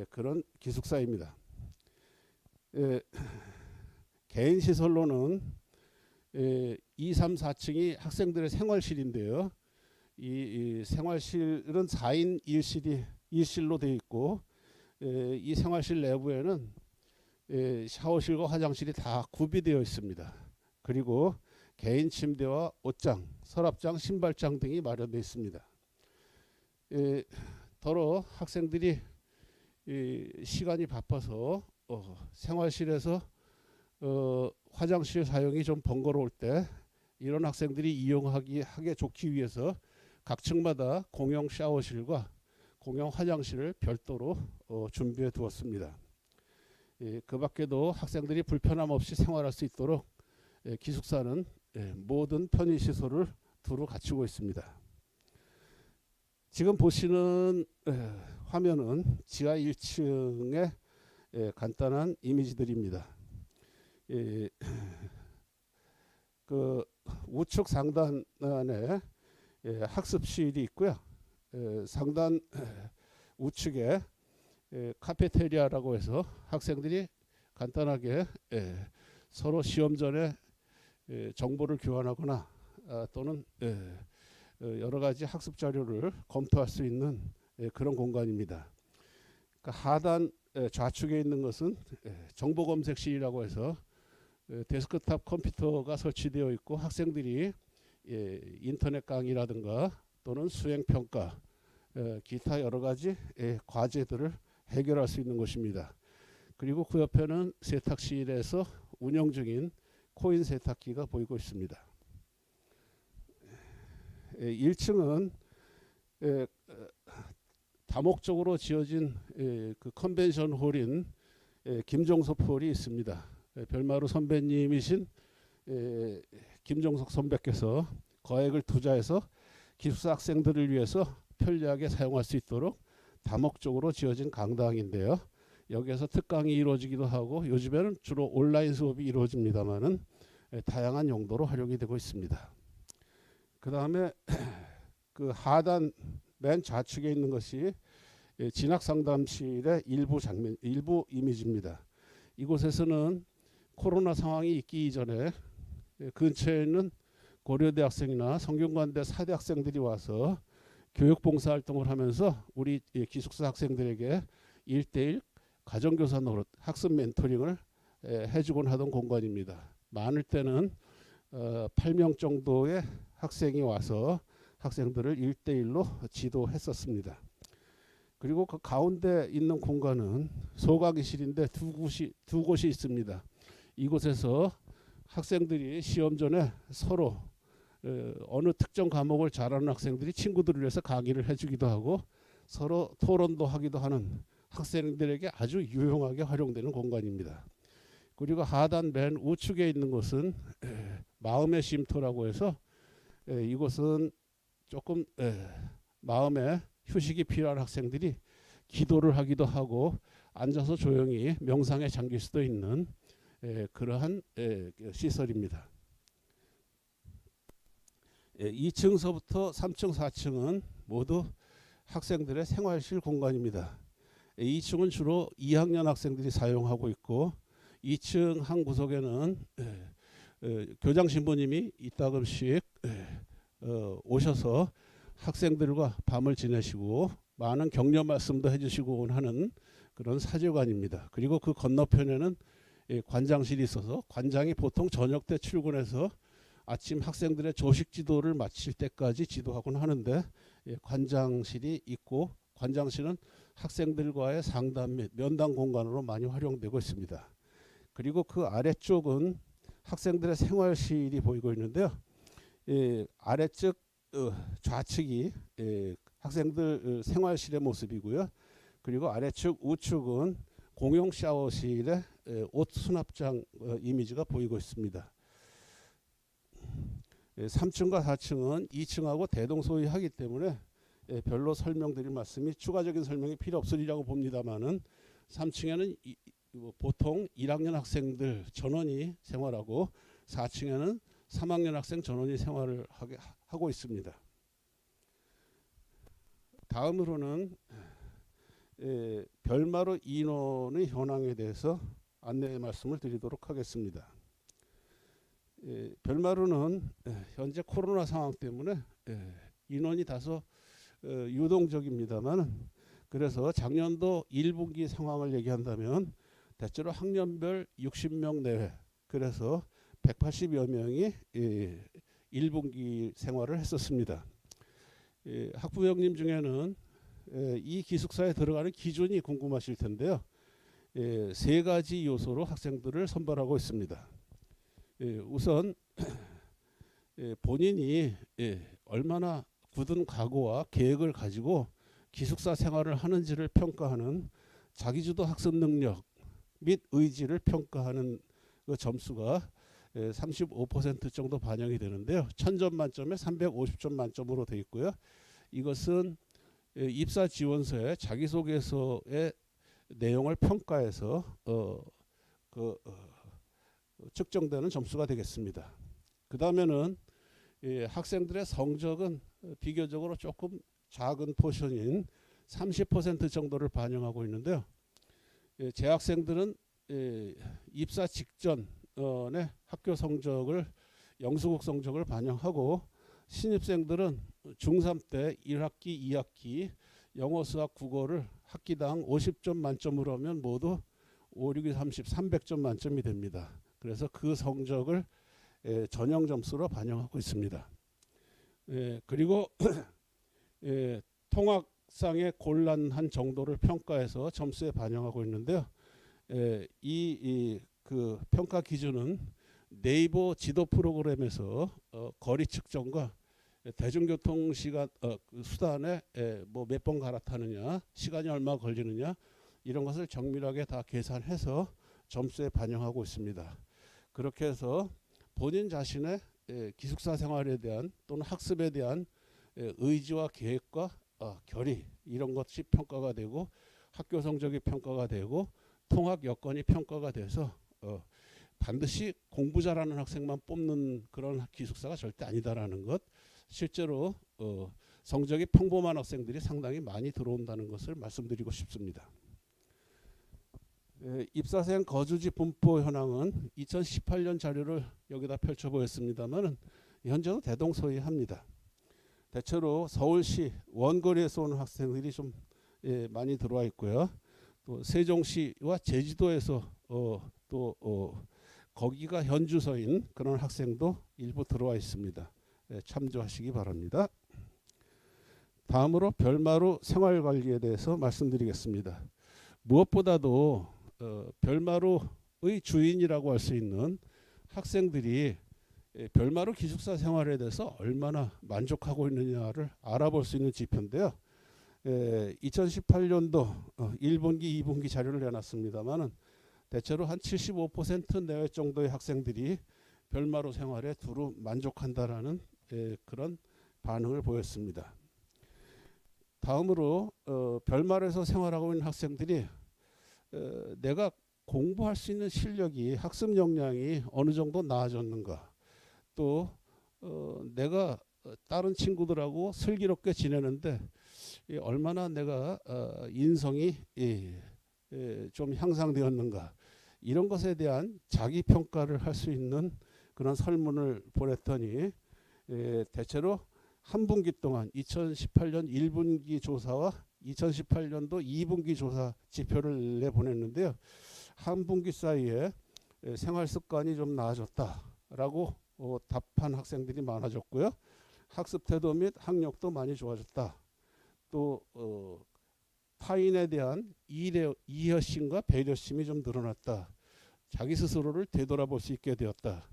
그런 기숙사입니다. 개인 시설로는 2, 3, 4층이 학생들의 생활실인데요. 이 생활실은 4인 1실로 되어 있고 이 생활실 내부에는 샤워실과 화장실이 다 구비되어 있습니다. 그리고 개인 침대와 옷장, 서랍장, 신발장 등이 마련되어 있습니다. 더러 학생들이 시간이 바빠서 생활실에서 화장실 사용이 좀 번거로울 때 이런 학생들이 이용하기 좋기 위해서 각 층마다 공용 샤워실과 공용 화장실을 별도로 준비해 두었습니다. 그 밖에도 학생들이 불편함 없이 생활할 수 있도록 기숙사는 모든 편의시설을 두루 갖추고 있습니다. 지금 보시는 화면은 지하 1층의 간단한 이미지들입니다. 그 우측 상단에 학습실이 있고요. 상단 우측에 카페테리아라고 해서 학생들이 간단하게 서로 시험 전에 정보를 교환하거나 또는 여러 가지 학습 자료를 검토할 수 있는 그런 공간입니다. 그러니까 하단 좌측에 있는 것은 정보 검색실이라고 해서 데스크탑 컴퓨터가 설치되어 있고 학생들이 인터넷 강의라든가 또는 수행 평가, 기타 여러 가지 과제들을 해결할 수 있는 곳입니다. 그리고 그 옆에는 세탁실에서 운영 중인 코인 세탁기가 보이고 있습니다. 1층은 다목적으로 지어진 그 컨벤션 홀인 김종석 홀이 있습니다. 별마루 선배님이신 김종석 선배께서 거액을 투자해서 기숙사 학생들을 위해서 편리하게 사용할 수 있도록 다목적으로 지어진 강당인데요. 여기에서 특강이 이루어지기도 하고 요즘에는 주로 온라인 수업이 이루어집니다만은 다양한 용도로 활용이 되고 있습니다. 그 다음에 그 하단 맨 좌측에 있는 것이 진학 상담실의 일부 이미지입니다. 이곳에서는 코로나 상황이 있기 이전에 근처에 있는 고려대학생이나 성균관대 사대 학생들이 와서 교육봉사활동을 하면서 우리 기숙사 학생들에게 1대1 가정교사 노릇, 학습 멘토링을 해주곤 하던 공간입니다. 많을 때는 8명 정도의 학생이 와서 학생들을 1대1로 지도했었습니다. 그리고 그 가운데 있는 공간은 소강의실인데 두 곳이 있습니다. 이곳에서 학생들이 시험 전에 서로 어느 특정 과목을 잘하는 학생들이 친구들을 위해서 강의를 해주기도 하고 서로 토론도 하기도 하는 학생들에게 아주 유용하게 활용되는 공간입니다. 그리고 하단 맨 우측에 있는 곳은 마음의 쉼터라고 해서 이곳은 조금 마음에 휴식이 필요한 학생들이 기도를 하기도 하고 앉아서 조용히 명상에 잠길 수도 있는 그러한 시설입니다. 2층서부터 3층, 4층은 모두 학생들의 생활실 공간입니다. 2층은 주로 2학년 학생들이 사용하고 있고 2층 한 구석에는 교장 신부님이 이따금씩 오셔서 학생들과 밤을 지내시고 많은 격려 말씀도 해주시고 하는 그런 사제관입니다. 그리고 그 건너편에는 관장실이 있어서 관장이 보통 저녁 때 출근해서 아침 학생들의 조식 지도를 마칠 때까지 지도하곤 하는데 관장실이 있고 관장실은 학생들과의 상담 및 면담 공간으로 많이 활용되고 있습니다. 그리고 그 아래쪽은 학생들의 생활실이 보이고 있는데요. 아래쪽 좌측이 학생들 생활실의 모습이고요. 그리고 아래측 우측은 공용 샤워실의 옷 수납장 이미지가 보이고 있습니다. 3층과 4층은 2층하고 대동소이하기 때문에 별로 설명드릴 말씀이 추가적인 설명이 필요 없으리라고 봅니다만은 3층에는 보통 1학년 학생들 전원이 생활하고 4층에는 3학년 학생 전원이 생활을 하고 있습니다. 다음으로는 별마루 인원의 현황에 대해서 안내 말씀을 드리도록 하겠습니다. 별마루는 현재 코로나 상황 때문에 인원이 다소 유동적입니다만, 그래서 작년도 1분기 상황을 얘기한다면 대체로 학년별 60명 내외, 그래서 180여 명이 1분기 생활을 했었습니다. 학부형님 중에는 이 기숙사에 들어가는 기준이 궁금하실 텐데요. 세 가지 요소로 학생들을 선발하고 있습니다. 우선 본인이 얼마나 굳은 각오와 계획을 가지고 기숙사 생활을 하는지를 평가하는 자기주도 학습 능력 및 의지를 평가하는 그 점수가 35% 정도 반영이 되는데요. 1000점 만점에 350점 만점으로 되어 있고요. 이것은 입사 지원서의 자기소개서의 내용을 평가해서 측정되는 점수가 되겠습니다. 그 다음에는 학생들의 성적은 비교적으로 조금 작은 포션인 30% 정도를 반영하고 있는데요. 재학생들은 입사 직전에 학교 성적을 영수국 성적을 반영하고, 신입생들은 중3 때 1학기, 2학기 영어, 수학, 국어를 학기당 50점 만점으로 하면 모두 5, 6, 2, 30, 300점 만점이 됩니다. 그래서 그 성적을 전형 점수로 반영하고 있습니다. 그리고 통학상의 곤란한 정도를 평가해서 점수에 반영하고 있는데요. 그 평가 기준은 네이버 지도 프로그램에서 거리 측정과 대중교통 시간 수단에 뭐 몇 번 갈아타느냐, 시간이 얼마 걸리느냐, 이런 것을 정밀하게 다 계산해서 점수에 반영하고 있습니다. 그렇게 해서 본인 자신의 기숙사 생활에 대한 또는 학습에 대한 의지와 계획과 결의, 이런 것이 평가가 되고, 학교 성적이 평가가 되고, 통학 여건이 평가가 돼서 반드시 공부 잘하는 학생만 뽑는 그런 기숙사가 절대 아니다라는 것, 실제로 성적이 평범한 학생들이 상당히 많이 들어온다는 것을 말씀드리고 싶습니다. 입사생 거주지 분포 현황은 2018년 자료를 여기다 펼쳐 보였습니다만 현재도 대동소이합니다. 대체로 서울시 원거리에서 오는 학생들이 좀 많이 들어와 있고요. 또 세종시와 제주도에서 거기가 현주소인 그런 학생도 일부 들어와 있습니다. 참조하시기 바랍니다. 다음으로 별마루 생활관리에 대해서 말씀드리겠습니다. 무엇보다도 별마루의 주인이라고 할 수 있는 학생들이 별마루 기숙사 생활에 대해서 얼마나 만족하고 있느냐를 알아볼 수 있는 지표인데요. 2018년도 1분기, 2분기 자료를 내놨습니다만 대체로 한 75% 내외 정도의 학생들이 별마루 생활에 두루 만족한다라는 그런 반응을 보였습니다. 다음으로 별마루에서 생활하고 있는 학생들이 내가 공부할 수 있는 실력이, 학습 역량이 어느 정도 나아졌는가, 또 내가 다른 친구들하고 슬기롭게 지내는데 얼마나 내가 인성이 좀 향상되었는가, 이런 것에 대한 자기 평가를 할 수 있는 그런 설문을 보냈더니 대체로 한 분기 동안 2018년 1분기 조사와 2018년도 2분기 조사 지표를 내보냈는데요. 한 분기 사이에 생활 습관이 좀 나아졌다라고 답한 학생들이 많아졌고요. 학습 태도 및 학력도 많이 좋아졌다. 또 타인에 대한 이해심과 배려심이 좀 늘어났다. 자기 스스로를 되돌아볼 수 있게 되었다.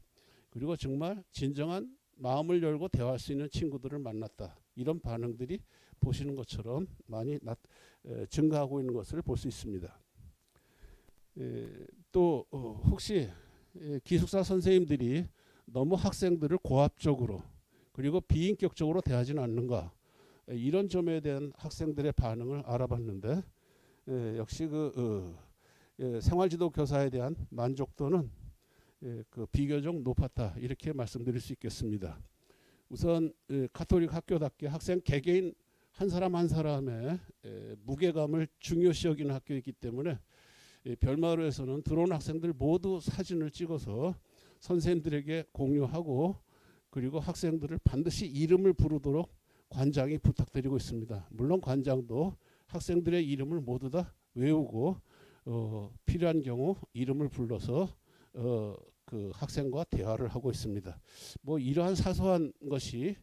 그리고 정말 진정한 마음을 열고 대화할 수 있는 친구들을 만났다. 이런 반응들이 보시는 것처럼 많이 증가하고 있는 것을 볼 수 있습니다. 또 혹시 기숙사 선생님들이 너무 학생들을 고압적으로 그리고 비인격적으로 대하지는 않는가, 이런 점에 대한 학생들의 반응을 알아봤는데 역시 생활지도 교사에 대한 만족도는 비교적 높았다, 이렇게 말씀드릴 수 있겠습니다. 우선 가톨릭 학교답게 학생 개개인 한 사람 한 사람의 무게감을 중요시 여기는 학교이기 때문에 별마루에서는 들어온 학생들 모두 사진을 찍어서 선생님들에게 공유하고, 그리고 학생들을 반드시 이름을 부르도록 관장이 부탁드리고 있습니다. 물론 관장도 학생들의 이름을 모두 다 외우고 필요한 경우 이름을 불러서 그 학생과 대화를 하고 있습니다. 뭐 이러한 사소한 것이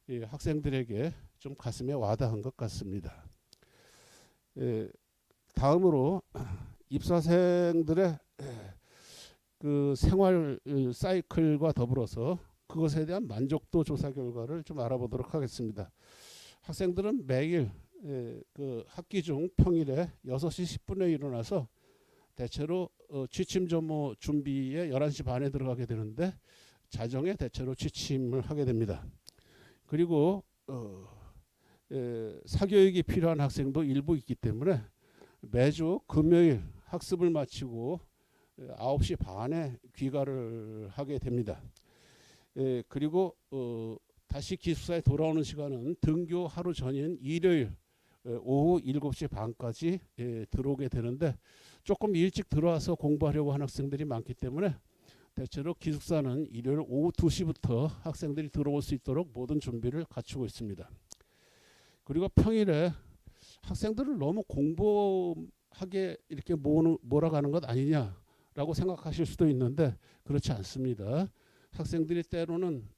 학생들에게 좀 가슴에 와닿은 것 같습니다. 다음으로 입사생들의 그 생활 사이클과 더불어서 그것에 대한 만족도 조사 결과를 좀 알아보도록 하겠습니다. 학생들은 매일 그 학기 중 평일에 6시 10분에 일어나서 대체로 취침 전무 준비에 11시 반에 들어가게 되는데 자정에 대체로 취침을 하게 됩니다. 그리고 사교육이 필요한 학생도 일부 있기 때문에 매주 금요일 학습을 마치고 9시 반에 귀가를 하게 됩니다. 그리고 다시 기숙사에 돌아오는 시간은 등교 하루 전인 일요일 오후 7시 반까지 들어오게 되는데, 조금 일찍 들어와서 공부하려고 하는 학생들이 많기 때문에 대체로 기숙사는 일요일 오후 2시부터 학생들이 들어올 수 있도록 모든 준비를 갖추고 있습니다. 그리고 평일에 학생들을 너무 공부하게 이렇게 몰아가는 것 아니냐라고 생각하실 수도 있는데 그렇지 않습니다. 학생들이 때로는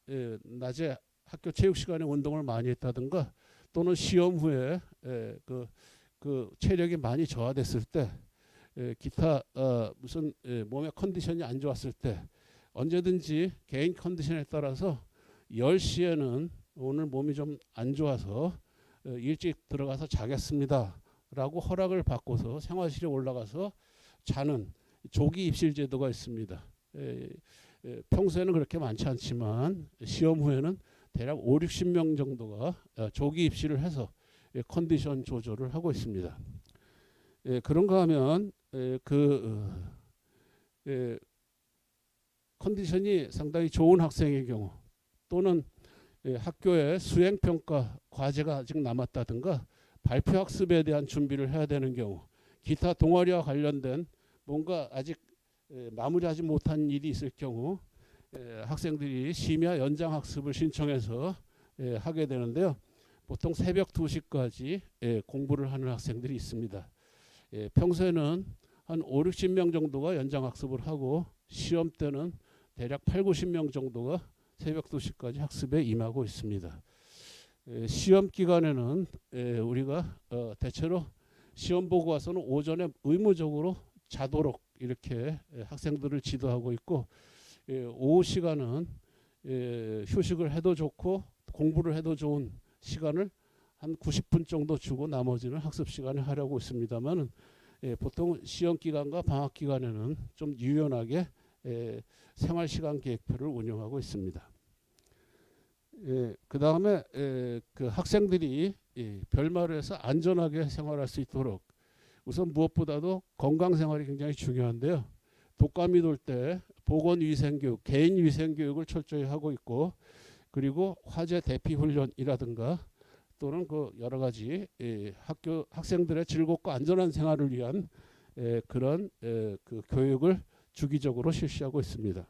낮에 학교 체육 시간에 운동을 많이 했다든가, 또는 시험 후에 그 체력이 많이 저하됐을 때, 기타 무슨 몸의 컨디션이 안 좋았을 때 언제든지 개인 컨디션에 따라서 10시에는 오늘 몸이 좀 안 좋아서 일찍 들어가서 자겠습니다 라고 허락을 받고서 생활실에 올라가서 자는 조기 입실 제도가 있습니다. 평소에는 그렇게 많지 않지만 시험 후에는 대략 5, 60명 정도가 조기 입실을 해서 컨디션 조절을 하고 있습니다. 그런가 하면 컨디션이 상당히 좋은 학생의 경우, 또는 학교에 수행평가 과제가 아직 남았다든가 발표학습에 대한 준비를 해야 되는 경우, 기타 동아리와 관련된 뭔가 아직 마무리하지 못한 일이 있을 경우 학생들이 심야 연장학습을 신청해서 하게 되는데요. 보통 새벽 2시까지 공부를 하는 학생들이 있습니다. 평소에는 한 5, 60명 정도가 연장학습을 하고 시험 때는 대략 8, 90명 정도가 새벽 2시까지 학습에 임하고 있습니다. 시험 기간에는 우리가 대체로 시험 보고 와서는 오전에 의무적으로 자도록 이렇게 학생들을 지도하고 있고, 오후 시간은 휴식을 해도 좋고 공부를 해도 좋은 시간을 한 90분 정도 주고 나머지는 학습 시간에 하려고 있습니다만, 보통 시험 기간과 방학 기간에는 좀 유연하게 생활 시간 계획표를 운영하고 있습니다. 그 다음에 그 학생들이 별마루에서 안전하게 생활할 수 있도록 우선 무엇보다도 건강 생활이 굉장히 중요한데요. 독감이 돌 때 보건위생교육, 개인위생교육을 철저히 하고 있고, 그리고 화재 대피 훈련이라든가 또는 그 여러 가지 학교 학생들의 즐겁고 안전한 생활을 위한 그런 그 교육을 주기적으로 실시하고 있습니다.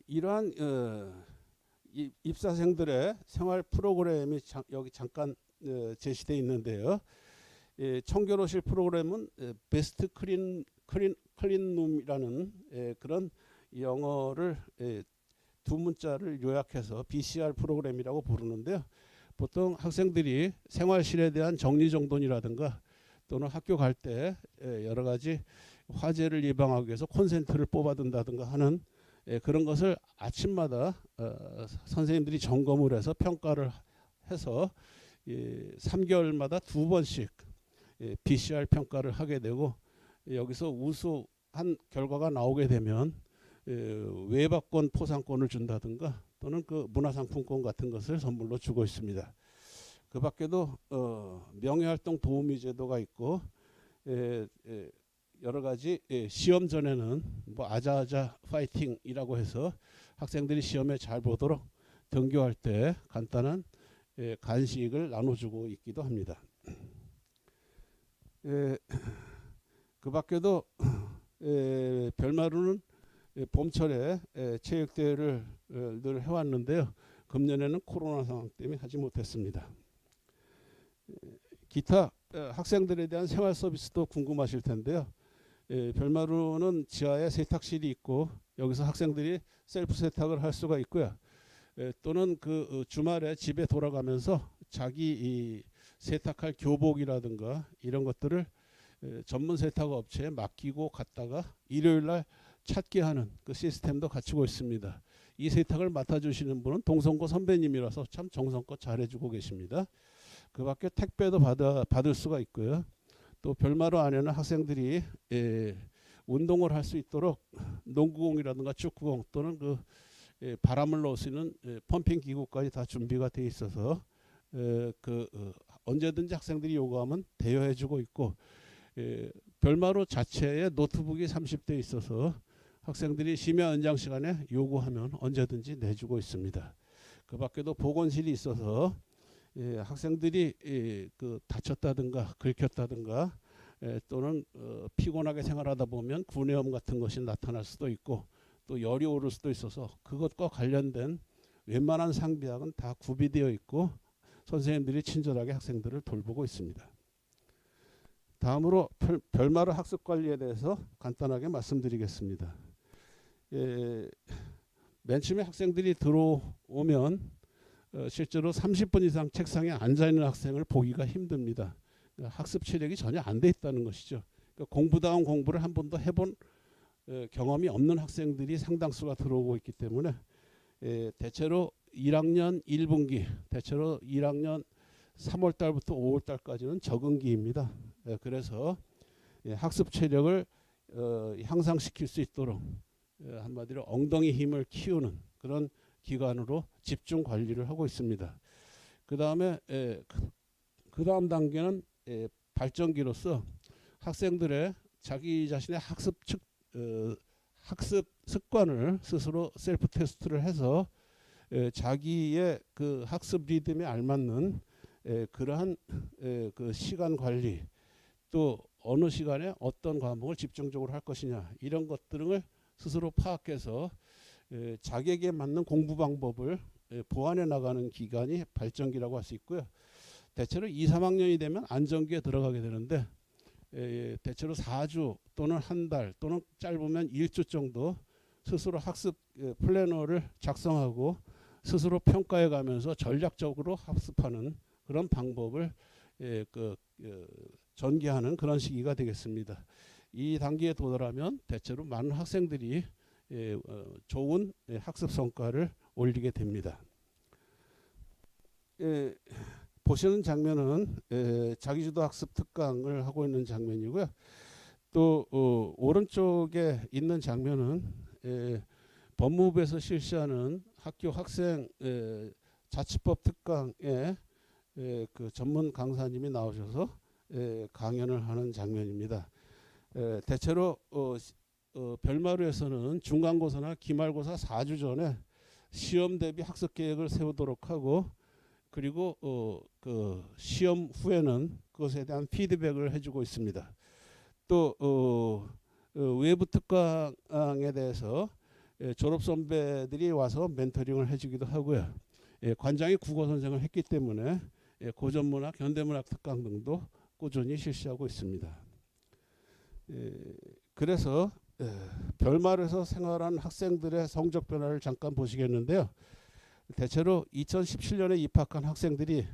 이러한 입사생들의 생활 프로그램이 여기 잠깐 제시되어 있는데요. 청결호실 프로그램은 베스트 클린룸이라는 그런 영어를 두 문자를 요약해서 BCR 프로그램이라고 부르는데요. 보통 학생들이 생활실에 대한 정리정돈이라든가 또는 학교 갈 때 여러 가지 화재를 예방하기 위해서 콘센트를 뽑아둔다든가 하는 그런 것을 아침마다 선생님들이 점검을 해서 평가를 해서 3개월마다 2번씩 BCR 평가를 하게 되고, 여기서 우수한 결과가 나오게 되면 외박권 포상권을 준다든가 또는 그 문화상품권 같은 것을 선물로 주고 있습니다. 그 밖에도 명예활동 도우미 제도가 있고 여러 가지 시험 전에는 뭐 아자아자 파이팅이라고 해서 학생들이 시험에 잘 보도록 등교할 때 간단한 간식을 나눠주고 있기도 합니다. 그 밖에도 별마루는 봄철에 체육대회를 늘 해왔는데요. 금년에는 코로나 상황 때문에 하지 못했습니다. 기타 학생들에 대한 생활 서비스도 궁금하실 텐데요. 별마루는 지하에 세탁실이 있고 여기서 학생들이 셀프 세탁을 할 수가 있고요. 또는 그 주말에 집에 돌아가면서 자기 이 세탁할 교복이라든가 이런 것들을 전문 세탁 업체에 맡기고 갔다가 일요일 날 찾게 하는 그 시스템도 갖추고 있습니다. 이 세탁을 맡아주시는 분은 동성고 선배님이라서 참 정성껏 잘해주고 계십니다. 그 밖에 택배도 받을 수가 있고요. 또 별마루 안에는 학생들이 운동을 할 수 있도록 농구공이라든가 축구공 또는 그 바람을 넣을 수 있는 펌핑 기구까지 다 준비가 돼 있어서 언제든지 학생들이 요구하면 대여해주고 있고 별마루 자체에 노트북이 30대 있어서 학생들이 심야 연장 시간에 요구하면 언제든지 내주고 있습니다. 그 밖에도 보건실이 있어서 학생들이 다쳤다든가 긁혔다든가 또는 피곤하게 생활하다 보면 구내염 같은 것이 나타날 수도 있고 또 열이 오를 수도 있어서 그것과 관련된 웬만한 상비약은 다 구비되어 있고 선생님들이 친절하게 학생들을 돌보고 있습니다. 다음으로 별마루 학습 관리에 대해서 간단하게 말씀드리겠습니다. 맨 처음에 학생들이 들어오면 실제로 30분 이상 책상에 앉아있는 학생을 보기가 힘듭니다. 학습 체력이 전혀 안 돼 있다는 것이죠. 공부다운 공부를 한 번도 해본 경험이 없는 학생들이 상당수가 들어오고 있기 때문에 대체로 1학년 1분기, 대체로 1학년 3월 달부터 5월 달까지는 적응기입니다. 그래서 학습 체력을 향상시킬 수 있도록 한마디로 엉덩이 힘을 키우는 그런 기관으로 집중 관리를 하고 있습니다. 그 다음에 그 다음 단계는 발전기로서 학생들의 자기 자신의 학습 습관을 스스로 셀프 테스트를 해서 자기의 그 학습 리듬에 알맞는 그러한 그 시간 관리 또 어느 시간에 어떤 과목을 집중적으로 할 것이냐 이런 것들을 스스로 파악해서 자기에게 맞는 공부 방법을 보완해 나가는 기간이 발전기라고 할 수 있고요. 대체로 2, 3학년이 되면 안정기에 들어가게 되는데 대체로 4주 또는 한 달 또는 짧으면 1주 정도 스스로 학습 플래너를 작성하고 스스로 평가해 가면서 전략적으로 학습하는 그런 방법을 전개하는 그런 시기가 되겠습니다. 이 단계에 도달하면 대체로 많은 학생들이 좋은 학습 성과를 올리게 됩니다. 보시는 장면은 자기주도 학습 특강을 하고 있는 장면이고요. 또 오른쪽에 있는 장면은 법무부에서 실시하는 학교 학생 자치법 특강에 그 전문 강사님이 나오셔서 강연을 하는 장면입니다. 대체로 별마루에서는 중간고사나 기말고사 4주 전에 시험 대비 학습 계획을 세우도록 하고 그리고 그 시험 후에는 그것에 대한 피드백을 해주고 있습니다. 또 외부 특강에 대해서 졸업 선배들이 와서 멘토링을 해주기도 하고요. 관장이 국어 선생을 했기 때문에 고전문학, 현대문학 특강 등도 꾸준히 실시하고 있습니다. 그래서 별마루에서 생활한 학생들의 성적 변화를 잠깐 보시겠는데요. 대체로 2017년에 입학한 학생들이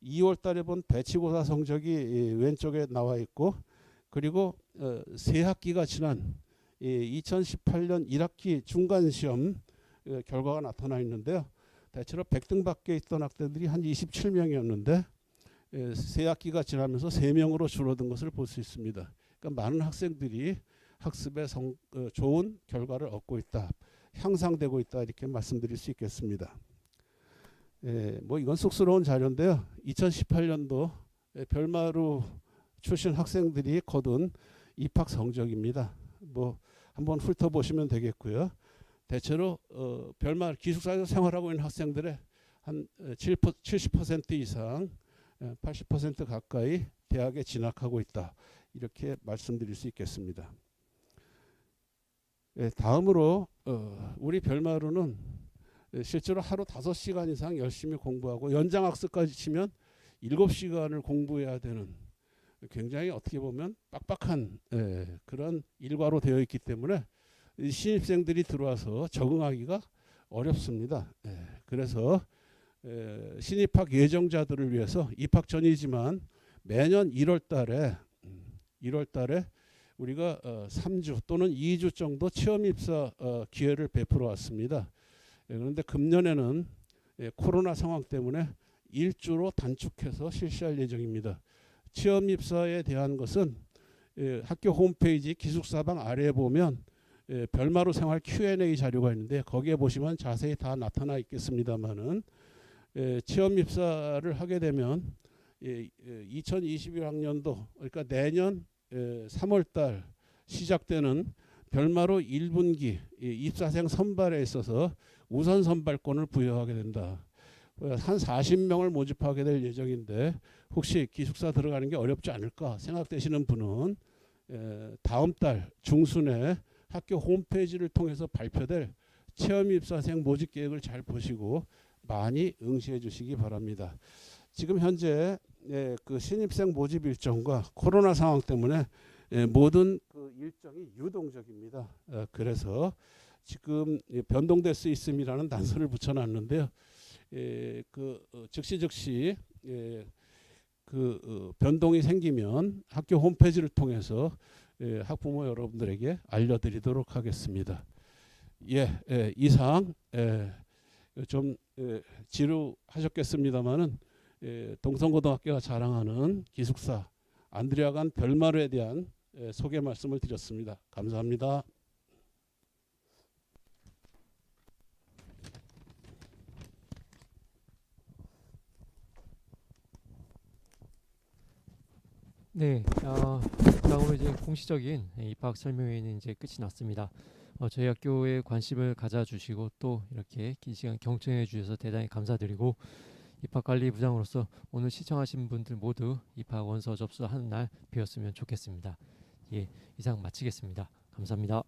2월 달에 본 배치고사 성적이 왼쪽에 나와 있고 그리고 세 학기가 지난 2018년 1학기 중간시험 결과가 나타나 있는데요. 대체로 100등 밖에 있던 학생들이 한 27명이었는데 세 학기가 지나면서 3명으로 줄어든 것을 볼 수 있습니다. 그러니까 많은 학생들이 학습에 좋은 결과를 얻고 있다, 향상되고 있다, 이렇게 말씀드릴 수 있겠습니다. 뭐 이건 쑥스러운 자료인데요. 2018년도 별마루 출신 학생들이 거둔 입학 성적입니다. 뭐 한번 훑어보시면 되겠고요. 대체로 별마루 기숙사에서 생활하고 있는 학생들의 한 70% 이상, 80% 가까이 대학에 진학하고 있다, 이렇게 말씀드릴 수 있겠습니다. 다음으로 우리 별마루는 실제로 하루 5시간 이상 열심히 공부하고 연장학습까지 치면 7시간을 공부해야 되는 굉장히 어떻게 보면 빡빡한 그런 일과로 되어 있기 때문에 신입생들이 들어와서 적응하기가 어렵습니다. 그래서 신입학 예정자들을 위해서 입학 전이지만 매년 1월 달에 우리가 3주 또는 2주 정도 체험 입사 기회를 베풀어 왔습니다. 그런데 금년에는 코로나 상황 때문에 1주로 단축해서 실시할 예정입니다. 체험 입사에 대한 것은 학교 홈페이지 기숙사방 아래에 보면 별마루 생활 Q&A 자료가 있는데 거기에 보시면 자세히 다 나타나 있겠습니다만은 체험 입사를 하게 되면 2021학년도, 그러니까 내년 3월달 시작되는 별마루 1분기 입사생 선발에 있어서 우선 선발권을 부여하게 된다. 한 40명을 모집하게 될 예정인데 혹시 기숙사 들어가는 게 어렵지 않을까 생각되시는 분은 다음 달 중순에 학교 홈페이지를 통해서 발표될 체험 입사생 모집 계획을 잘 보시고 많이 응시해 주시기 바랍니다. 지금 현재 그 신입생 모집 일정과 코로나 상황 때문에 모든 그 일정이 유동적입니다. 그래서 지금 변동될 수 있음이라는 단서를 붙여놨는데요. 즉시 변동이 생기면 학교 홈페이지를 통해서 학부모 여러분들에게 알려드리도록 하겠습니다. 이상 좀 지루하셨겠습니다만은 동성고등학교가 자랑하는 기숙사 안드레아간 별마루에 대한 소개 말씀을 드렸습니다. 감사합니다. 네, 다음으로 이제 공식적인 입학 설명회는 이제 끝이 났습니다. 저희 학교에 관심을 가져주시고 또 이렇게 긴 시간 경청해 주셔서 대단히 감사드리고 입학관리부장으로서 오늘 시청하신 분들 모두 입학 원서 접수하는 날 되었으면 좋겠습니다. 이상 마치겠습니다. 감사합니다.